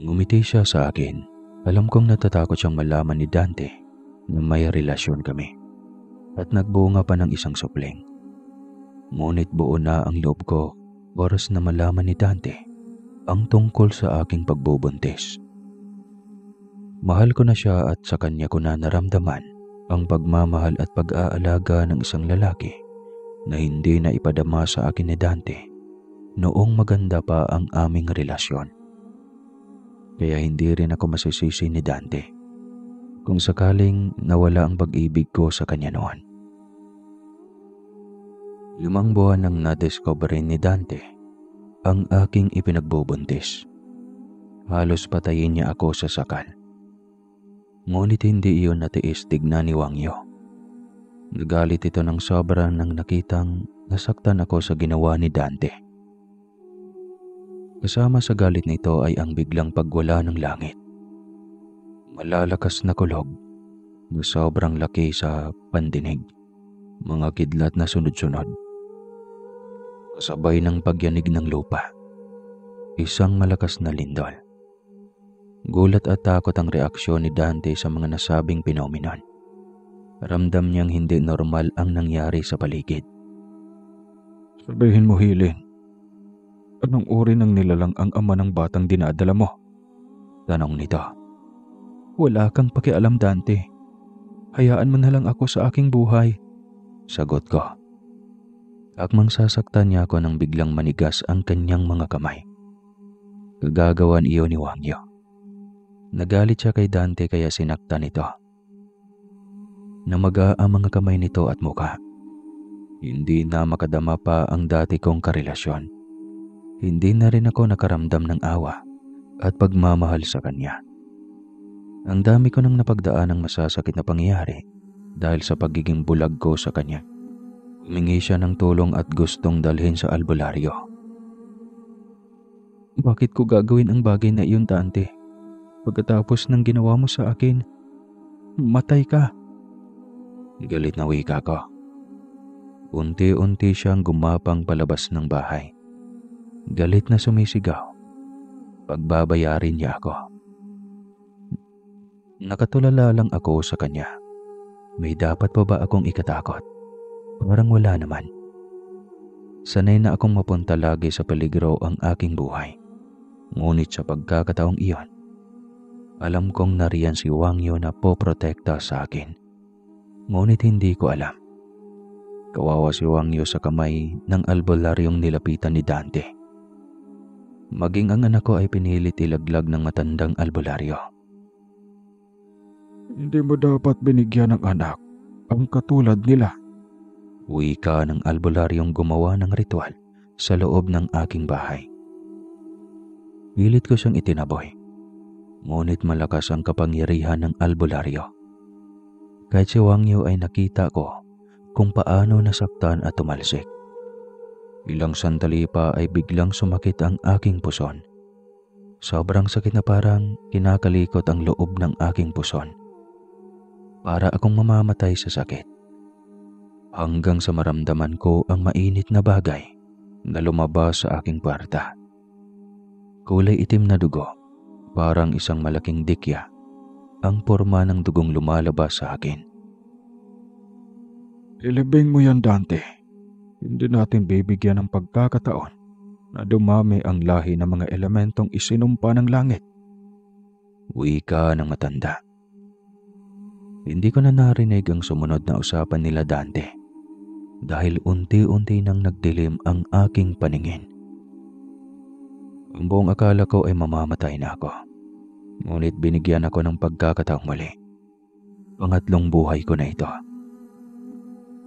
Ngumiti siya sa akin. Alam kong natatakot siyang malaman ni Dante na may relasyon kami. At nagbunga pa ng isang supling. Ngunit buo na ang loob ko oras na malaman ni Dante ang tungkol sa aking pagbubuntis. Mahal ko na siya at sa kanya ko na naramdaman ang pagmamahal at pag-aalaga ng isang lalaki na hindi na ipadama sa akin ni Dante noong maganda pa ang aming relasyon. Kaya hindi rin ako masisisi ni Dante kung sakaling nawala ang pag-ibig ko sa kanya noon. 5 buwan nang na-discover ni Dante ang aking ipinagbubuntis. Halos patayin niya ako sa sakal. Ngunit hindi iyon natiis tignan ni Wangyo. Nagalit ito ng sobra nang nakitang nasaktan ako sa ginawa ni Dante. Kasama sa galit nito ay ang biglang pagwala ng langit. Malalakas na kulog na sobrang laki sa pandinig, mga kidlat na sunod-sunod. Kasabay ng pagyanig ng lupa, isang malakas na lindol. Gulat at takot ang reaksyon ni Dante sa mga nasabing phenomenon. Ramdam niyang hindi normal ang nangyari sa paligid. Sabihin mo, Helen, anong uri ng nilalang ang ama ng batang dinadala mo? Tanong nito. Wala kang pakialam, Dante. Hayaan mo na lang ako sa aking buhay. Sagot ko. Akmang sasaktan niya ako nang biglang manigas ang kanyang mga kamay. Kagagawan iyon ni Wangyo. Nagalit siya kay Dante kaya sinaktan ito. Namaga ang mga kamay nito at mukha. Hindi na makadama pa ang dati kong karelasyon. Hindi na rin ako nakaramdam ng awa at pagmamahal sa kanya. Ang dami ko nang napagdaan ng masasakit na pangyayari dahil sa pagiging bulag ko sa kanya. Humingi siya ng tulong at gustong dalhin sa albularyo. Bakit ko gagawin ang bagay na iyon, Dante? Pagkatapos ng ginawa mo sa akin, matay ka. Galit na wika ko. Unti-unti siyang gumapang palabas ng bahay. Galit na sumisigaw. Pagbabayarin niya ako. Nakatulala lang ako sa kanya. May dapat pa ba akong ikatakot? Parang wala naman. Sanay na akong mapunta lagi sa peligro ang aking buhay. Ngunit sa pagkakataong iyon, alam kong nariyan si Wangyo na poprotekta sa akin. Ngunit hindi ko alam. Kawawa si Wangyo sa kamay ng albularyong nilapitan ni Dante. Maging ang anak ko ay pinilit ilaglag ng matandang albularyo. Hindi mo dapat binigyan ng anak ang katulad nila. Wika ng albularyong gumawa ng ritual sa loob ng aking bahay. Pilit ko siyang itinaboy. Ngunit malakas ang kapangyarihan ng albularyo. Kahit si Wangyo ay nakita ko kung paano nasaktan at tumalsik. Ilang sandali pa ay biglang sumakit ang aking puson. Sobrang sakit na parang kinakalikot ang loob ng aking puson. Para akong mamamatay sa sakit. Hanggang sa maramdaman ko ang mainit na bagay na lumabas sa aking puwerta. Kulay itim na dugo, parang isang malaking dikya, ang porma ng dugong lumalabas sa akin. Ilibing mo yan, Dante. Hindi natin bibigyan ng pagkakataon na dumami ang lahi ng mga elementong isinumpa ng langit. Wika ng matanda. Hindi ko na narinig ang sumunod na usapan nila Dante dahil unti-unti nang nagdilim ang aking paningin. Ang buong akala ko ay mamamatay na ako. Ngunit binigyan ako ng pagkakataong muli. Pangatlong buhay ko na ito.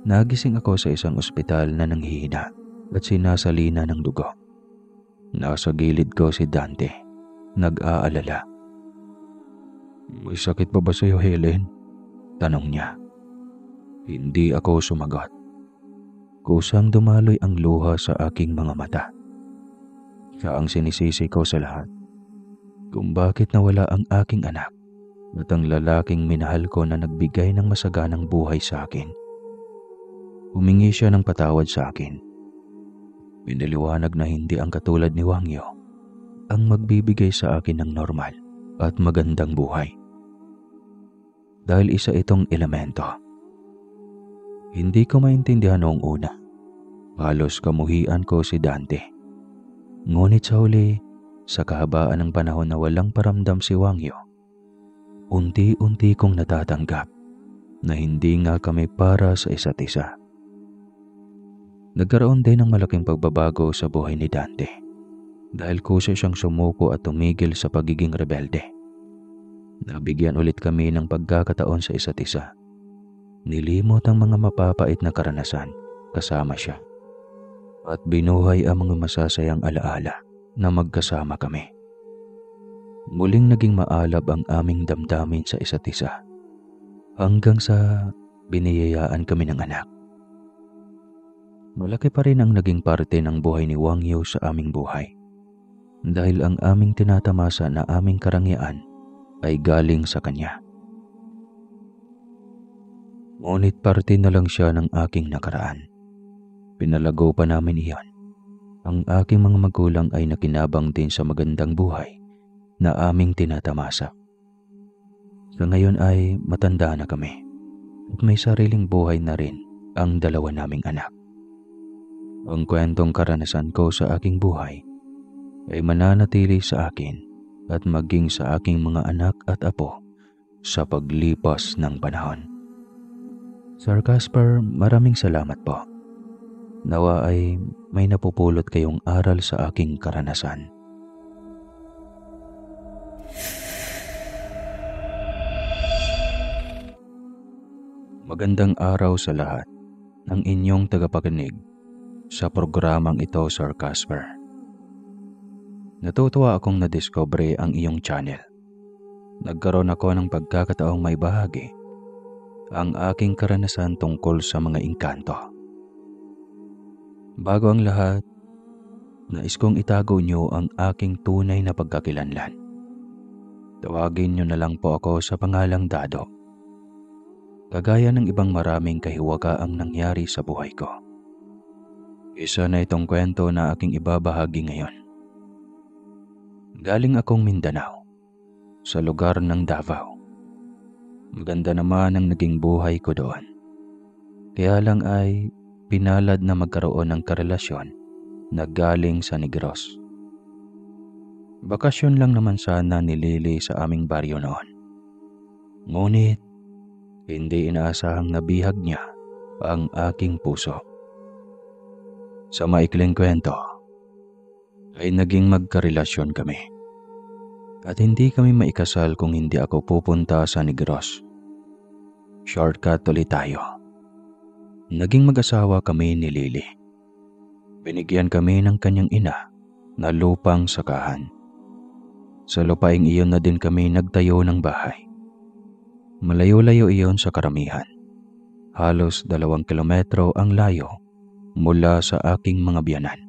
Nagising ako sa isang ospital na nanghihina at sinasalina ng dugo. Nasa gilid ko si Dante, nag-aalala. May sakit pa ba sa'yo, Helen? Tanong niya. Hindi ako sumagot. Kusang dumaloy ang luha sa aking mga mata. Siya ang sinisisi ko sa lahat. Kung bakit nawala ang aking anak at ang lalaking minahal ko na nagbigay ng masaganang buhay sa akin. Humingi siya ng patawad sa akin. Pinaliwanag na hindi ang katulad ni Wangyo ang magbibigay sa akin ng normal at magandang buhay. Dahil isa itong elemento. Hindi ko maintindihan noong una. Halos kamuhian ko si Dante. Ngunit sa huli, sa kahabaan ng panahon na walang paramdam si Wangyo, unti-unti kong natatanggap na hindi nga kami para sa isa't isa. Nagkaroon din ng malaking pagbabago sa buhay ni Dante dahil kusa siyang sumuko at tumigil sa pagiging rebelde. Nabigyan ulit kami ng pagkakataon sa isa't isa. Nilimot ang mga mapapait na karanasan kasama siya at binuhay ang mga masasayang alaala na magkasama kami. Muling naging maalab ang aming damdamin sa isa't isa hanggang sa biniyayaan kami ng anak. Malaki pa rin ang naging parte ng buhay ni Wangyo sa aming buhay dahil ang aming tinatamasa na aming karangyaan ay galing sa kanya. Ngunit parte na lang siya ng aking nakaraan. Pinalago pa namin iyon. Ang aking mga magulang ay nakinabang din sa magandang buhay na aming tinatamasa. Sa ngayon ay matanda na kami at may sariling buhay na rin ang dalawa naming anak. Ang kwentong karanasan ko sa aking buhay ay mananatili sa akin at maging sa aking mga anak at apo sa paglipas ng panahon. Sir Casper, maraming salamat po. Nawa ay may napupulot kayong aral sa aking karanasan. Magandang araw sa lahat ng inyong tagapakinig sa programang ito, Sir Casper. Natutuwa akong nadiscover ang iyong channel. Nagkaroon ako ng pagkakataong may bahagi ang aking karanasan tungkol sa mga engkanto. Bago ang lahat, nais kong itago niyo ang aking tunay na pagkakilanlan. Tawagin niyo na lang po ako sa pangalang Dado. Kagaya ng ibang maraming kahiwaga ang nangyari sa buhay ko. Isa na itong kwento na aking ibabahagi ngayon. Galing akong Mindanao, sa lugar ng Davao. Maganda naman ang naging buhay ko doon. Kaya lang ay pinalad na magkaroon ng karelasyon na galing sa Negros. Bakasyon lang naman sana ni Lily sa aming baryo noon. Ngunit, hindi inaasahang nabihag niya ang aking puso. Sa maikling kwento, ay naging magkarelasyon kami. At hindi kami maikasal kung hindi ako pupunta sa Negros. Shortcut ulit tayo. Naging mag-asawa kami ni Lily. Binigyan kami ng kanyang ina na lupang sakahan. Sa lupaing iyon na din kami nagtayo ng bahay. Malayo-layo iyon sa karamihan. Halos 2 kilometro ang layo mula sa aking mga biyanan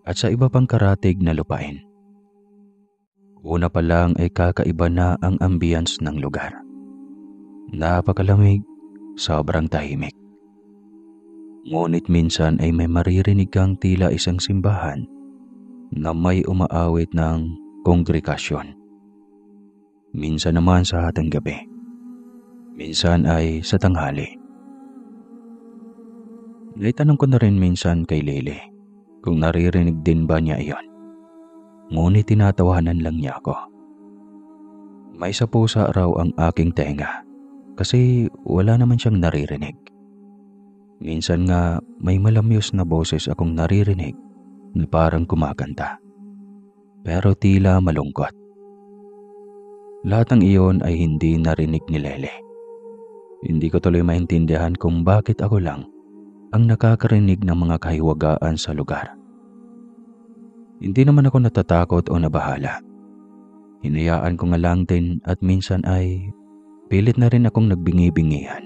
at sa iba pang karatig na lupain. Una pa lang ay kakaiba na ang ambience ng lugar. Napakalamig, sobrang tahimik. Ngunit minsan ay may maririnig kang tila isang simbahan na may umaawit ng kongregasyon. Minsan naman sa hating gabi. Minsan ay sa tanghali. Naitanong ko na rin minsan kay Lily kung naririnig din ba niya iyon. Ngunit tinatawanan lang niya ako. May isa pusa raw ang aking tenga kasi wala naman siyang naririnig. Minsan nga may malamyos na boses akong naririnig na parang kumakanta. Pero tila malungkot. Lahat ng iyon ay hindi narinig ni Lele. Hindi ko tuloy maintindihan kung bakit ako lang ang nakakarinig ng mga kahiwagaan sa lugar. Hindi naman ako natatakot o nabahala. Hinayaan ko nga lang din at minsan ay pilit na rin akong nagbingi-bingihan.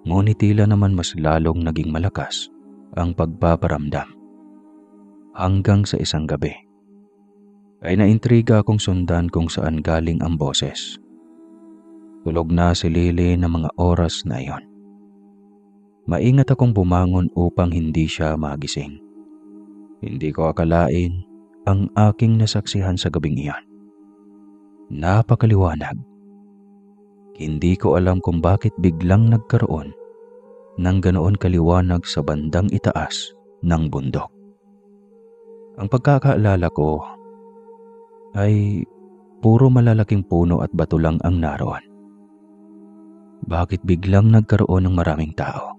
Ngunit tila naman mas lalong naging malakas ang pagpaparamdam. Hanggang sa isang gabi, ay naintriga akong sundan kung saan galing ang boses. Tulog na si Lily ng mga oras na iyon. Maingat akong bumangon upang hindi siya magising. Hindi ko akalain ang aking nasaksihan sa gabing iyon. Napakaliwanag. Hindi ko alam kung bakit biglang nagkaroon ng ganoon kaliwanag sa bandang itaas ng bundok. Ang pagkakaalala ko ay puro malalaking puno at bato lang ang naroon. Bakit biglang nagkaroon ng maraming tao?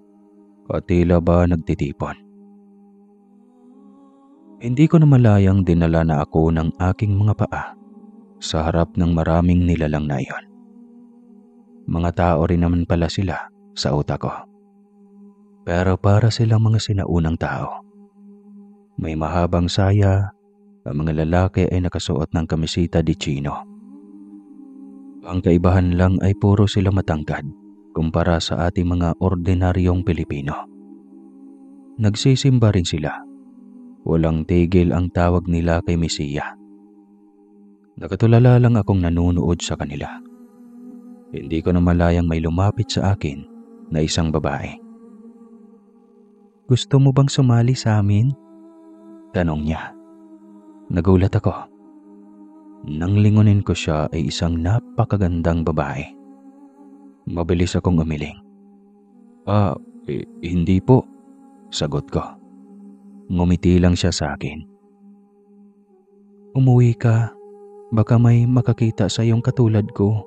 O tila ba nagtitipon? Hindi ko namalayang dinala na ako ng aking mga paa sa harap ng maraming nilalang na iyon. Mga tao rin naman pala sila sa utak ko. Pero para silang mga sinaunang tao. May mahabang saya, ang mga lalaki ay nakasuot ng kamisita di chino. Ang kaibahan lang ay puro sila matangkad kumpara sa ating mga ordinaryong Pilipino. Nagsisimba rin sila. Walang tigil ang tawag nila kay Mesiya. Nakatulala lang akong nanunood sa kanila. Hindi ko namalayang may lumapit sa akin na isang babae. "Gusto mo bang sumali sa amin?" tanong niya. Nagulat ako. Nang lingunin ko siya ay isang napakagandang babae. Mabilis akong umiling. Hindi po," sagot ko. Ngumiti lang siya sa akin. "Umuwi ka. Baka may makakita sa iyong katulad ko.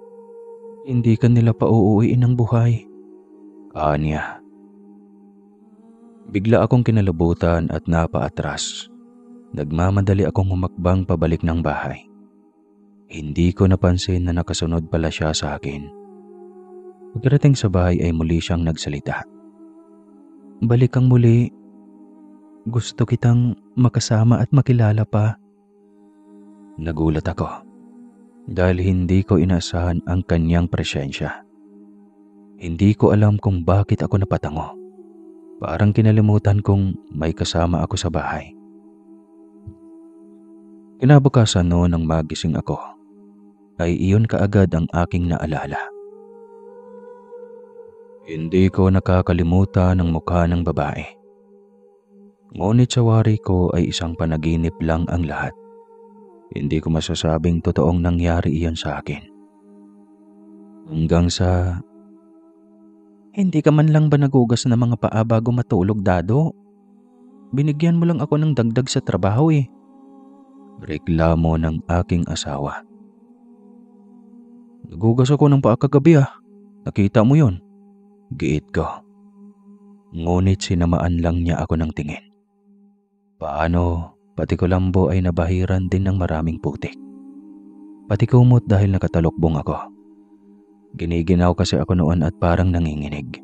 Hindi ka nila pauuwiin ng buhay," aniya. Bigla akong kinalabutan at napaatras. Nagmamadali akong humakbang pabalik ng bahay. Hindi ko napansin na nakasunod pala siya sa akin. Pagdating sa bahay ay muli siyang nagsalita. "Balik kang muli. Gusto kitang makasama at makilala pa." Nagulat ako dahil hindi ko inaasahan ang kanyang presensya. Hindi ko alam kung bakit ako napatango. Parang kinalimutan kong may kasama ako sa bahay. Kinabukasan noon nang magising ako, ay iyon kaagad ang aking naalala. Hindi ko nakakalimutan ang mukha ng babae. Ngunit sa wari ko ay isang panaginip lang ang lahat. Hindi ko masasabing totoong nangyari iyon sa akin. Hanggang sa... "Hindi ka man lang ba nagugas ng mga paa bago matulog, Dado? Binigyan mo lang ako ng dagdag sa trabaho eh." Reklamo ng aking asawa. "Nagugas ako ng paa kagabi ah. Nakita mo yon?" Giit ko. Ngunit sinamaan lang niya ako ng tingin. Paano, pati kulambo ay nabahiran din ng maraming putik. Pati kumot dahil nakatalokbong ako. Giniginaw kasi ako noon at parang nanginginig.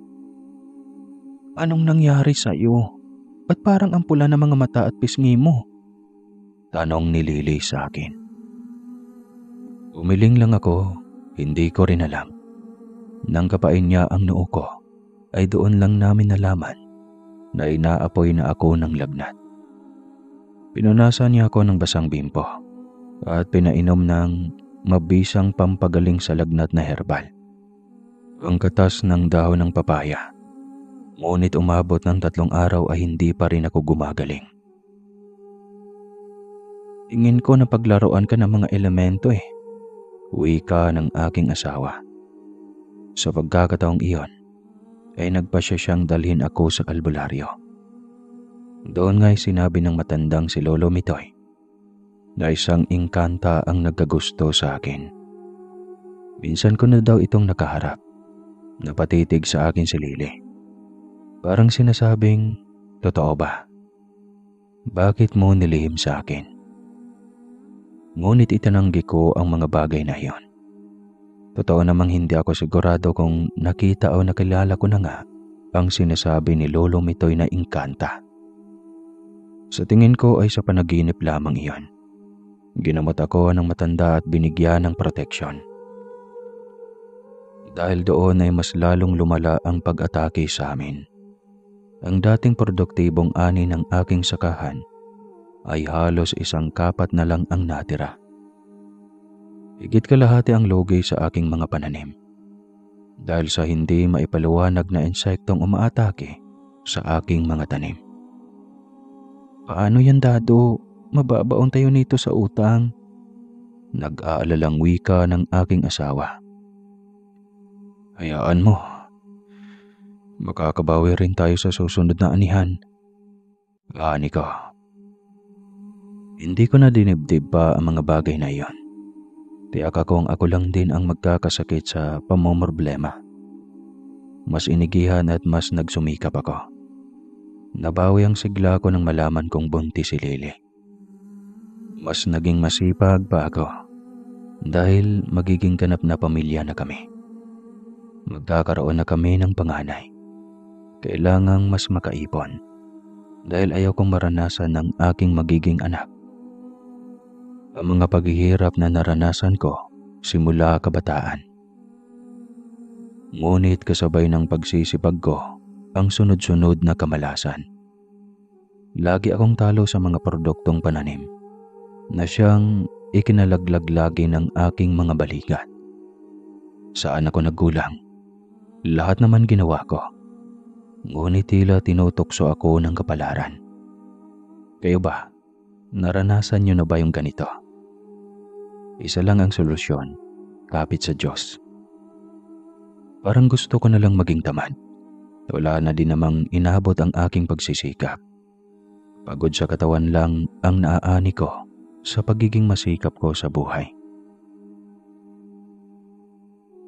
"Anong nangyari sa iyo? Ba't parang ang pula ng mga mata at pisngi mo?" tanong ni Lily sa akin. Umiling lang ako, hindi ko rin alam. Nang kapain niya ang noo ko, ay doon lang namin nalaman na inaapoy na ako ng lagnat. Pinunasan niya ako ng basang bimpo at pinainom ng mabisang pampagaling sa lagnat na herbal. Ang katas ng dahon ng papaya. Ngunit umabot ng 3 araw ay hindi pa rin ako gumagaling. Tingin ko na paglaruan ka ng mga elemento wika ng aking asawa. Sa pagkakataong iyon, ay nagpasya siyang dalhin ako sa albularyo. Doon nga'y sinabi ng matandang si Lolo Mitoy na isang engkanta ang nagkagusto sa akin. Minsan ko na daw itong nakaharap. Napatitig sa akin si Lily. Parang sinasabing, totoo ba? Bakit mo nilihim sa akin? Ngunit itinanggi ko ang mga bagay na iyon. Totoo namang hindi ako sigurado kung nakita o nakilala ko na nga ang sinasabi ni Lolo Mitoy na engkanta. Sa tingin ko ay sa panaginip lamang iyon. Ginamot ako ng matanda at binigyan ng proteksyon. Dahil doon ay mas lalong lumala ang pag-atake sa amin. Ang dating produktibong ani ng aking sakahan ay halos 1 kapat na lang ang natira. Higit kalahati ang lugi sa aking mga pananim dahil sa hindi maipaliwanag na insektong umaatake sa aking mga tanim. Paano yan, Dado? Mababaon tayo nito sa utang. Nag-aalalang wika ng aking asawa. Hayaan mo. Makakabawi rin tayo sa susunod na anihan. Ani ko. Hindi ko na dinibdib pa ang mga bagay na iyon. Tiyak akong ako lang din ang magkakasakit sa pamomroblema. Mas inigihan at mas nagsumikap ako. Nabawi ang sigla ko nang malaman kong buntis si Lily. Mas naging masipag pa ako dahil magiging ganap na pamilya na kami. Magkakaroon na kami ng panganay. Kailangang mas makaipon dahil ayaw kong maranasan ng aking magiging anak ang mga paghihirap na naranasan ko simula kabataan. Ngunit kasabay ng pagsisipag ko ang sunod-sunod na kamalasan. Lagi akong talo sa mga produktong pananim na siyang ikinalaglag lagi ng aking mga balikat. Saan ako nagkulang? Lahat naman ginawa ko. Ngunit tila tinutokso ako ng kapalaran. Kayo ba? Naranasan niyo na ba yung ganito? Isa lang ang solusyon, kapit sa Diyos. Parang gusto ko na lang maging tamad. Wala na din namang inabot ang aking pagsisikap. Pagod sa katawan lang ang naaani ko sa pagiging masikap ko sa buhay.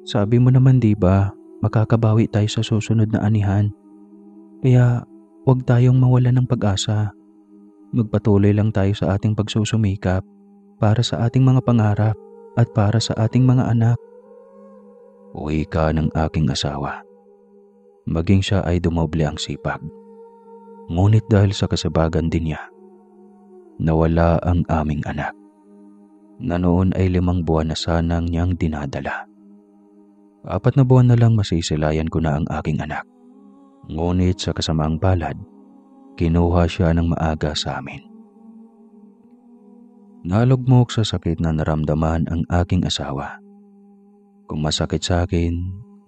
Sabi mo naman, di ba, makakabawi tayo sa susunod na anihan. Kaya huwag tayong mawalan ng pag-asa. Magpatuloy lang tayo sa ating pagsusumikap para sa ating mga pangarap at para sa ating mga anak. Wika ng aking asawa. Maging siya ay dumoble ang sipag. Ngunit dahil sa kasabagan din niya, nawala ang aming anak na noon ay 5 buwan na sanang niyang dinadala. 4 na buwan na lang masisilayan ko na ang aking anak. Ngunit sa kasamaang palad, kinuha siya ng maaga sa amin. Nalugmok sa sakit na naramdaman ang aking asawa. Kung masakit sa akin,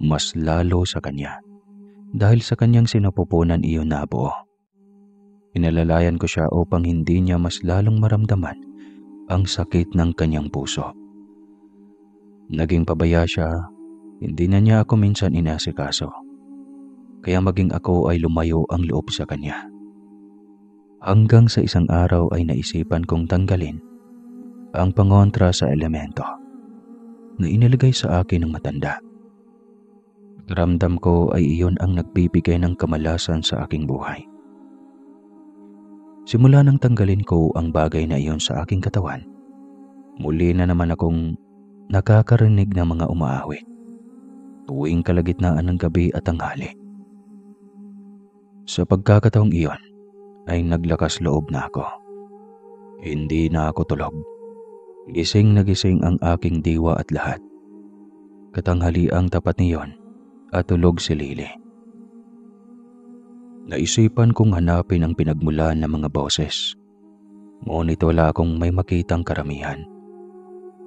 mas lalo sa kanya. Dahil sa kanyang sinapupunan iyon nabuo. Inalalayan ko siya upang hindi niya mas lalong maramdaman ang sakit ng kanyang puso. Naging pabaya siya, hindi na niya ako minsan inasikaso. Kaya maging ako ay lumayo ang loob sa kanya. Hanggang sa isang araw ay naisipan kong tanggalin ang pangontra sa elemento na inilagay sa akin ng matanda. Ramdam ko ay iyon ang nagbibigay ng kamalasan sa aking buhay. Simula nang tanggalin ko ang bagay na iyon sa aking katawan, muli na naman akong nakakarinig ng mga umaawit tuwing kalagitnaan ng gabi at tanghali. Sa pagkakataong iyon ay naglakas loob na ako. Hindi na ako tulog. Gising na gising ang aking diwa at lahat. Katanghaliang tapat niyon at tulog si Lily. Naisipan kong hanapin ang pinagmulan ng mga boses. Ngunit wala akong may makitang karamihan.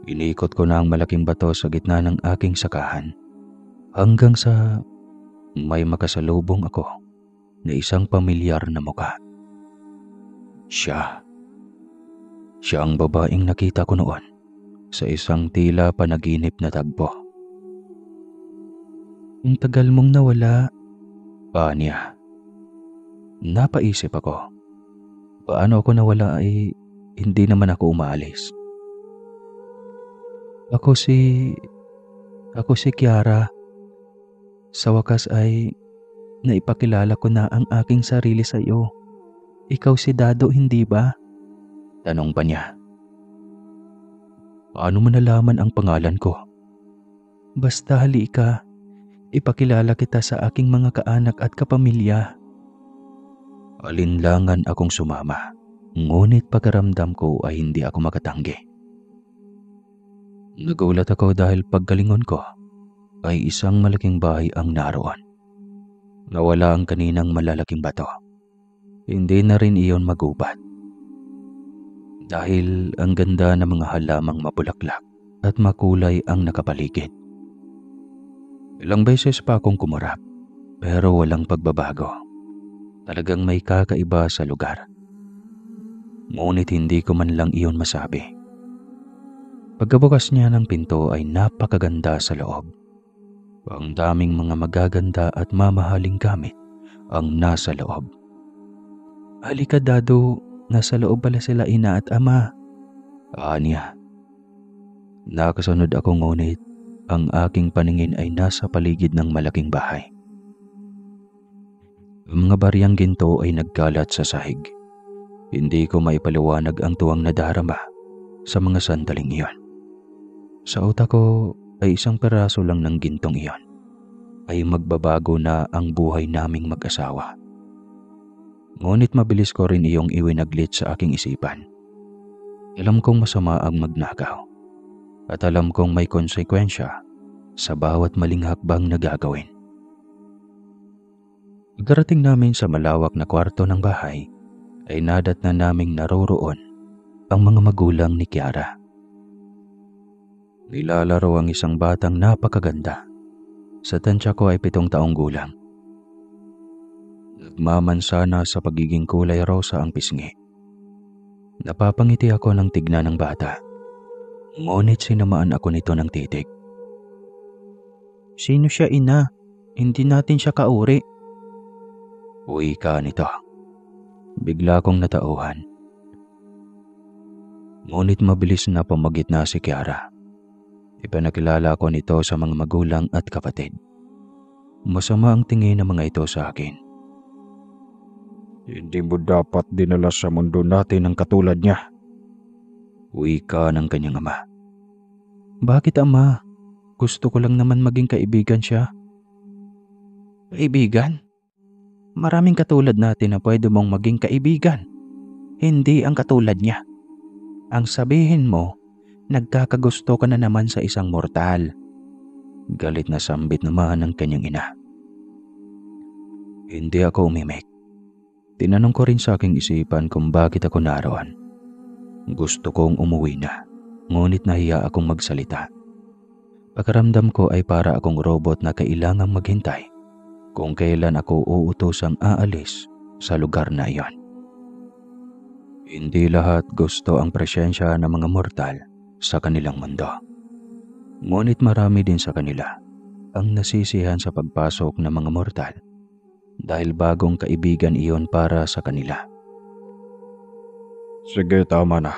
Inikot ko na ang malaking bato sa gitna ng aking sakahan hanggang sa may makasalubong ako na isang pamilyar na muka. Siya. Siya ang babaeng nakita ko noon sa isang tila panaginip na tagpo. Ang tagal mong nawala. Niya. Napaisip ako. Paano ako nawala ay hindi naman ako umaalis. Ako si Kiara. Sa wakas ay naipakilala ko na ang aking sarili sa iyo. Ikaw si Dado, hindi ba? Tanong pa niya. Paano mo nalaman ang pangalan ko? Basta halika. Ipakilala kita sa aking mga kaanak at kapamilya. Alinlangan akong sumama, ngunit pagkaramdam ko ay hindi ako makatanggi. Nagulat ako dahil paggalingon ko ay isang malaking bahay ang naroon. Nawala ang kaninang malalaking bato. Hindi na rin iyon magubat. Dahil ang ganda ng mga halamang mabulaklak at makulay ang nakapaligid. Ilang beses pa akong kumurap pero walang pagbabago. Talagang may kakaiba sa lugar. Ngunit hindi ko man lang iyon masabi. Pagkabukas niya ng pinto ay napakaganda sa loob. Ang daming mga magaganda at mamahaling gamit ang nasa loob. Halika Dado, nasa loob pala sila ina at ama. Niya. Nakasunod ako ngunit ang aking paningin ay nasa paligid ng malaking bahay. Ang mga bariyang ginto ay nagkalat sa sahig. Hindi ko maipaliwanag ang tuwang nadarama sa mga sandaling iyon. Sa utak ko ay isang peraso lang ng gintong iyon ay magbabago na ang buhay naming mag-asawa. Ngunit mabilis ko rin iyong iwinaglit sa aking isipan. Alam kong masama ang magnakaw at alam kong may konsekwensya sa bawat maling hakbang na gagawin. Pagkarating namin sa malawak na kwarto ng bahay, ay nadatnan naming naroroon ang mga magulang ni Kiara. Nilalaro ang isang batang napakaganda. Sa tansya ko ay 7 taong gulang. Nagmamansana sa pagiging kulay rosa ang pisngi. Napapangiti ako ng tignan ng bata. Ngunit sinamaan ako nito ng titig. Sino siya ina? Hindi natin siya kauri. Uwi ka nito. Bigla kong natauhan. Ngunit mabilis na pumagitna si Kiara. Ipanakilala ko nito sa mga magulang at kapatid. Masama ang tingin ng mga ito sa akin. Hindi mo dapat dinala sa mundo natin ang katulad niya. Wika ng kanyang ama. Bakit ama? Gusto ko lang naman maging kaibigan siya. Kaibigan? Maraming katulad natin na pwede mong maging kaibigan. Hindi ang katulad niya. Ang sabihin mo, nagkakagusto ka na naman sa isang mortal. Galit na sambit naman ng kanyang ina. Hindi ako umimik. Tinanong ko rin sa aking isipan kung bakit ako naroon. Gusto kong umuwi na, ngunit nahiya akong magsalita. Pagkaramdam ko ay para akong robot na kailangang maghintay kung kailan ako uutosang aalis sa lugar na iyon. Hindi lahat gusto ang presensya ng mga mortal sa kanilang mundo. Ngunit marami din sa kanila ang nasisihan sa pagpasok ng mga mortal dahil bagong kaibigan iyon para sa kanila. Sige, tama na.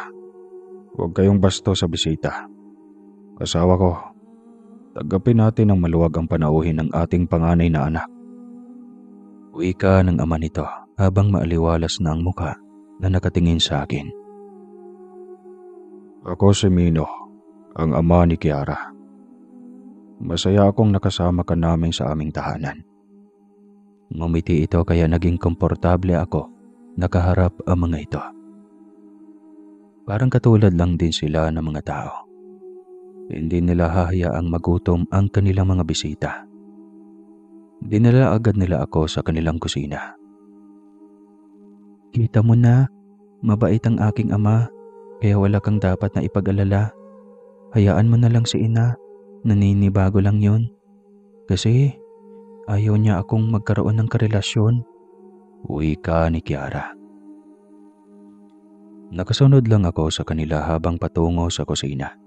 Huwag kayong basto sa bisita. Asawa ko, tagapin natin ng maluwag ang panauhin ng ating panganay na anak. Wika ng ama nito habang maaliwalas na ang mukha na nakatingin sa akin. Ako si Mino, ang ama ni Kiara. Masaya akong nakasama ka namin sa aming tahanan. Ngumiti ito kaya naging komportable ako nakaharap ang mga ito. Parang katulad lang din sila ng mga tao. Hindi nila hahayaang magutom ang kanilang mga bisita. Dinala agad nila ako sa kanilang kusina Kita mo na, mabait ang aking ama, kaya wala kang dapat na ipag-alala. Hayaan mo na lang si ina, naninibago lang yun. Kasi ayaw niya akong magkaroon ng karelasyon. Wika ni Kiara. Nakasunod lang ako sa kanila habang patungo sa kusina.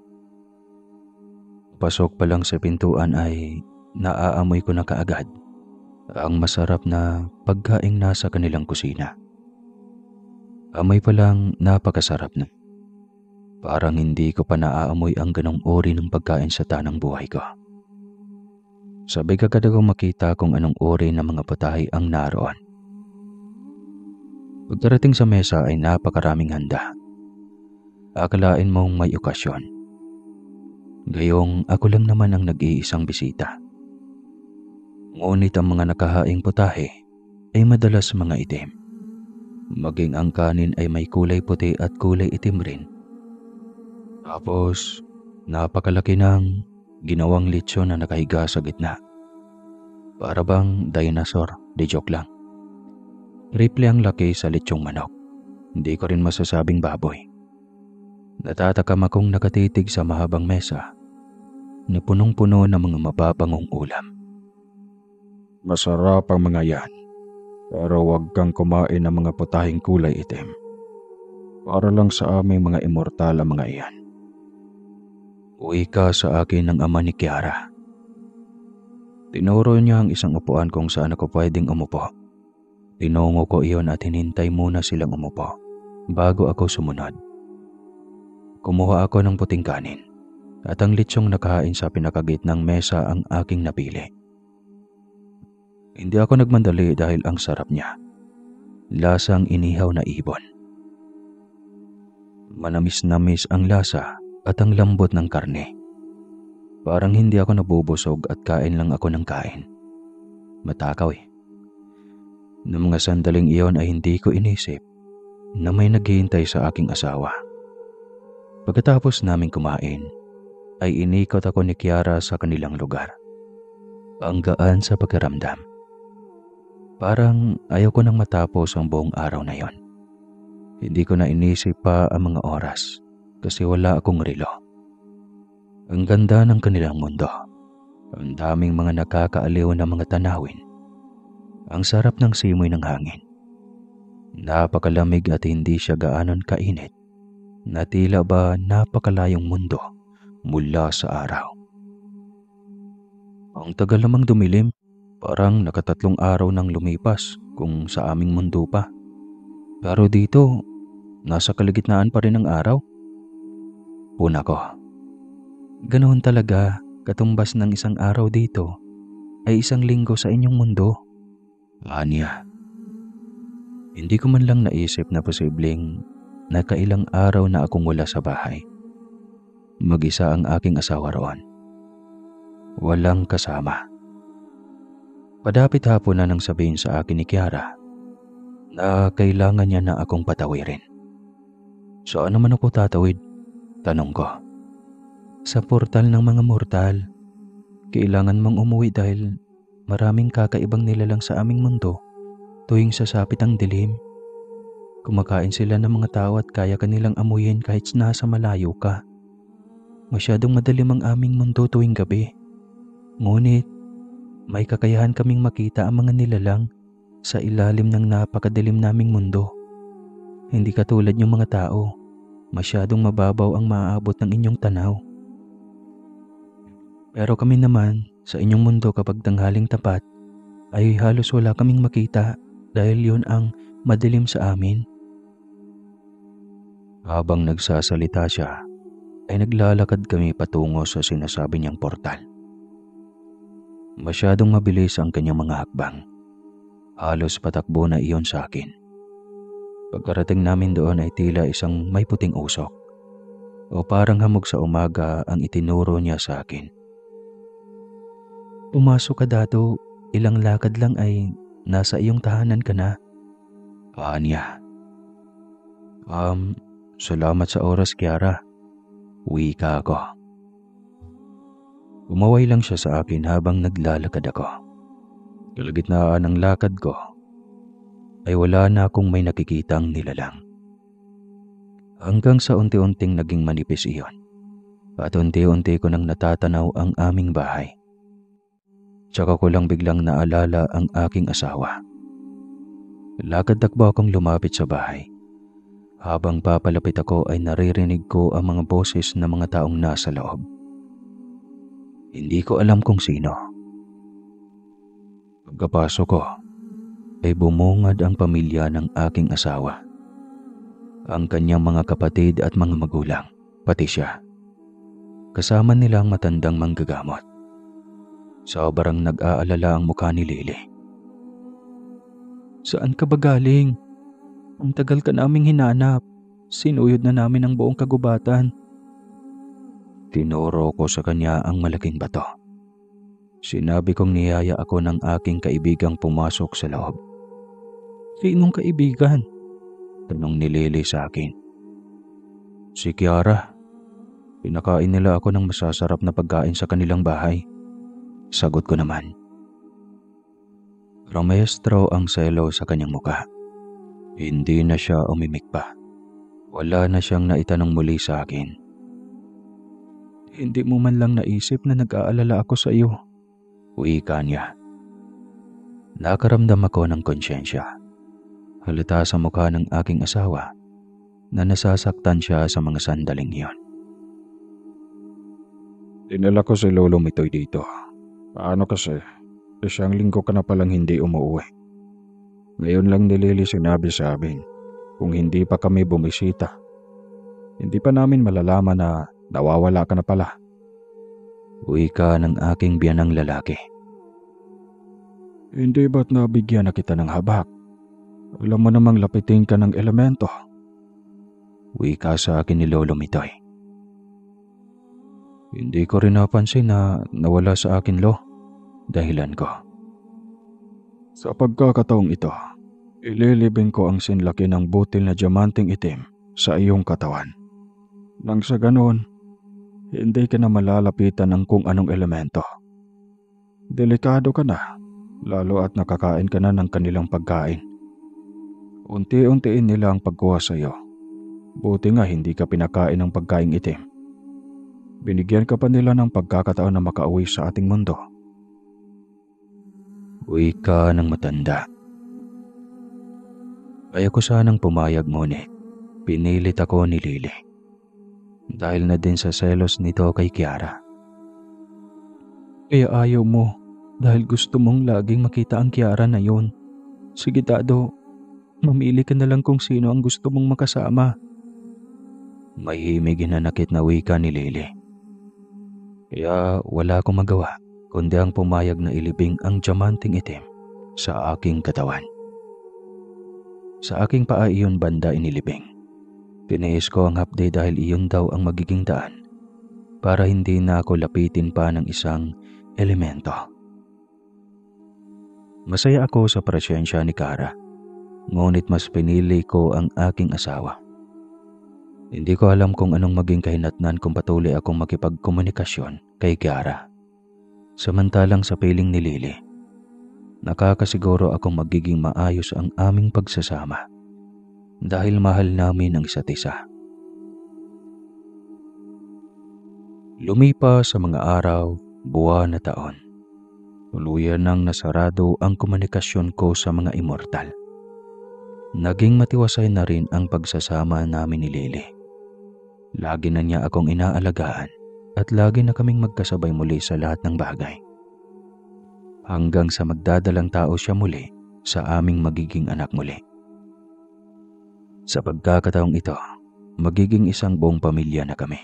Pasok pa lang sa pintuan ay naaamoy ko na kaagad ang masarap na pagkaing nasa kanilang kusina. Amoy pa lang napakasarap na. Parang hindi ko pa naaamoy ang ganong uri ng pagkain sa tanang buhay ko. Sabay kagad akong makita kung anong uri ng mga putahe ang naroon. Pagdarating sa mesa ay napakaraming handa. Akalain mong may okasyon. Gayong ako lang naman ang nag-iisang bisita. Ngunit ang mga nakahaing putahe ay madalas mga itim. Maging ang kanin ay may kulay puti at kulay itim rin. Tapos, napakalaki ng ginawang lechon na nakahiga sa gitna. Para bang dinosaur, di joke lang. Triple ang laki sa lechong manok. Hindi ko rin masasabing baboy. Natatakam akong nakatitig sa mahabang mesa na punong-puno ng mga mababangong ulam. Masarap ang mga yan. Pero huwag kang kumain ng mga putahing kulay itim. Para lang sa aming mga immortal ang mga iyan. Wika sa akin ng ama ni Kiara. Tinuro niya ang isang upuan kung saan ako pwedeng umupo. Tinungo ko iyon at hinintay muna silang umupo bago ako sumunod. Kumuha ako ng puting kanin at ang lechong nakahain sa pinakagitnang mesa ang aking napili. Hindi ako nagmandali dahil ang sarap niya. Lasang inihaw na ibon. Manamis-namis ang lasa at ang lambot ng karne. Parang hindi ako nabubusog at kain lang ako ng kain. Matakaw eh. Noong mga sandaling iyon ay hindi ko inisip na may naghihintay sa aking asawa. Pagkatapos naming kumain, ay inikot ako ni Kiara sa kanilang lugar. Ang gaan sa pakiramdam. Parang ayaw ko nang matapos ang buong araw na yon. Hindi ko na inisip pa ang mga oras kasi wala akong relo. Ang ganda ng kanilang mundo. Ang daming mga nakakaaliw na mga tanawin. Ang sarap ng simoy ng hangin. Napakalamig at hindi siya gaanon kainit. Na tila ba napakalayong mundo mula sa araw. Ang tagal namang dumilim, parang nakatatlong araw nang lumipas kung sa aming mundo pa. Pero dito, nasa kalagitnaan pa rin ng araw. Puna ko. Ganoon talaga, katumbas ng isang araw dito ay isang linggo sa inyong mundo. Anya. Hindi ko man lang naisip na posibleng nakailang araw na akong wala sa bahay. Mag-isa ang aking asawa roon. Walang kasama. Padapit hapon na nang sabihin sa akin ni Kiara na kailangan niya na akong patawirin. Saan naman ako tatawid? Tanong ko. Sa portal ng mga mortal. Kailangan mong umuwi dahil maraming kakaibang nilalang sa aming mundo tuwing sasapit ang dilim. Kumakain sila ng mga tao at kaya kanilang amuyin kahit nasa malayo ka. Masyadong madilim ang aming mundo tuwing gabi. Ngunit, may kakayahan kaming makita ang mga nilalang sa ilalim ng napakadilim naming mundo. Hindi katulad yung mga tao, masyadong mababaw ang maaabot ng inyong tanaw. Pero kami naman, sa inyong mundo kapag tanghaling tapat, ay halos wala kaming makita dahil yun ang madilim sa amin. Habang nagsasalita siya, ay naglalakad kami patungo sa sinasabi niyang portal. Masyadong mabilis ang kanyang mga hakbang. Halos patakbo na iyon sa akin. Pagkarating namin doon ay tila isang may puting usok o parang hamog sa umaga ang itinuro niya sa akin. Pumasok ka dato, ilang lakad lang ay nasa iyong tahanan ka na. Anya. Salamat sa oras, Kiara. Wika ako. Umaway lang siya sa akin habang naglalakad ako. Kalagitnaan ng lakad ko, ay wala na akong may nakikitang nilalang. Hanggang sa unti-unting naging manipis iyon at unti-unti ko nang natatanaw ang aming bahay. Tsaka ko lang biglang naalala ang aking asawa. Lakad-takbo akong lumapit sa bahay. Habang papalapit ako ay naririnig ko ang mga boses ng mga taong nasa loob. Hindi ko alam kung sino. Pagkapasok ko ay bumungad ang pamilya ng aking asawa. Ang kanyang mga kapatid at mga magulang, pati siya. Kasama nila ang matandang manggagamot. Sobrang nag-aalala ang mukha ni Lily. Saan ka ba galing? Ang tagal ka naming hinanap. Sinuyod na namin ang buong kagubatan. Tinuro ko sa kanya ang malaking bato. Sinabi kong niyaya ako ng aking kaibigang pumasok sa loob. Sinong kaibigan? Tanong ni Lily sa akin. Si Kiara. Pinakain nila ako ng masasarap na pagkain sa kanilang bahay. Sagot ko naman. Romestro ang selo sa kanyang muka. Hindi na siya umimik pa. Wala na siyang naitanong muli sa akin. Hindi mo man lang naisip na nag-aalala ako sa iyo. Wika niya. Nakaramdam ako ng konsyensya. Halata sa mukha ng aking asawa na nasasaktan siya sa mga sandaling iyon. Dinala ko si Lolo Mitoy dito. Paano kasi? Isang linggo ka na palang hindi umuwi. Ngayon lang ni Lily sinabi sa amin kung hindi pa kami bumisita. Hindi pa namin malalaman na nawawala ka na pala. Wika ng aking biyanang lalaki. Hindi ba't nabigyan na kita ng habak? Alam mo namang lapitin ka ng elemento. Wika sa akin ni Lolo Mitoy. Hindi ko rin napansin na nawala sa akin, Lo. Dahilan ko. Sa pagkakataong ito, ililibing ko ang sinlaki ng butil na diamanting itim sa iyong katawan. Nang sa ganoon, hindi ka na malalapitan ng kung anong elemento. Delikado ka na, lalo at nakakain ka na ng kanilang pagkain. Unti-untiin nila ang pagkuha sa iyo. Buti nga hindi ka pinakain ng pagkaing itim. Binigyan ka pa nila ng pagkakataon na makauwi sa ating mundo. Wika ng matanda. Kaya ko sanang pumayag ngunit pinilit ako ni Lily. Dahil na din sa selos nito kay Kiara. Kaya ayaw mo dahil gusto mong laging makita ang Kiara na yon. Sige Dado, mamili ka na lang kung sino ang gusto mong makasama. May himig hinanakit na wika ni Lily. Kaya wala akong magawa kundi ang pumayag na ilibing ang diamanting itim sa aking katawan. Sa aking paa iyon banda inilibing. Tiniis ko ang hapde dahil iyon daw ang magiging daan para hindi na ako lapitin pa ng isang elemento. Masaya ako sa presensya ni Kara, ngunit mas pinili ko ang aking asawa. Hindi ko alam kung anong maging kahinatnan kung patuloy akong makipagkomunikasyon kay Kiara. Samantalang sa piling ni Lily, nakakasiguro akong magiging maayos ang aming pagsasama dahil mahal namin ang isa't isa. Lumipas sa mga araw, buwan at taon. Tuluyan nang nasarado ang komunikasyon ko sa mga immortal. Naging matiwasay na rin ang pagsasama namin ni Lily. Lagi na niya akong inaalagaan at lagi na kaming magkasabay muli sa lahat ng bagay. Hanggang sa magdadalang tao siya muli sa aming magiging anak muli. Sa pagkakataong ito, magiging isang buong pamilya na kami.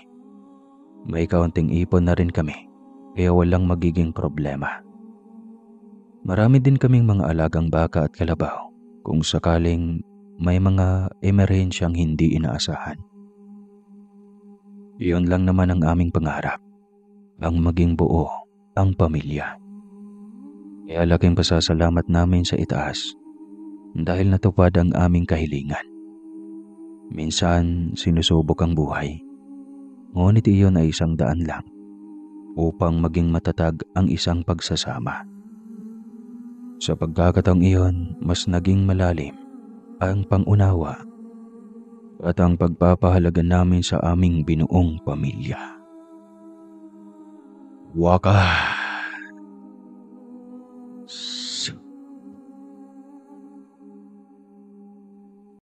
May kaunting ipon na rin kami, kaya walang magiging problema. Marami din kaming mga alagang baka at kalabaw kung sakaling may mga emerhensyang hindi inaasahan. Iyon lang naman ang aming pangarap, ang maging buo ang pamilya. Kaya laking pasasalamat namin sa itaas dahil natupad ang aming kahilingan. Minsan sinusubok ang buhay, ngunit iyon ay isang daan lang upang maging matatag ang isang pagsasama. Sa pagkakataong iyon, mas naging malalim ang pangunawa at ang pagpapahalaga namin sa aming binuong pamilya. Waka!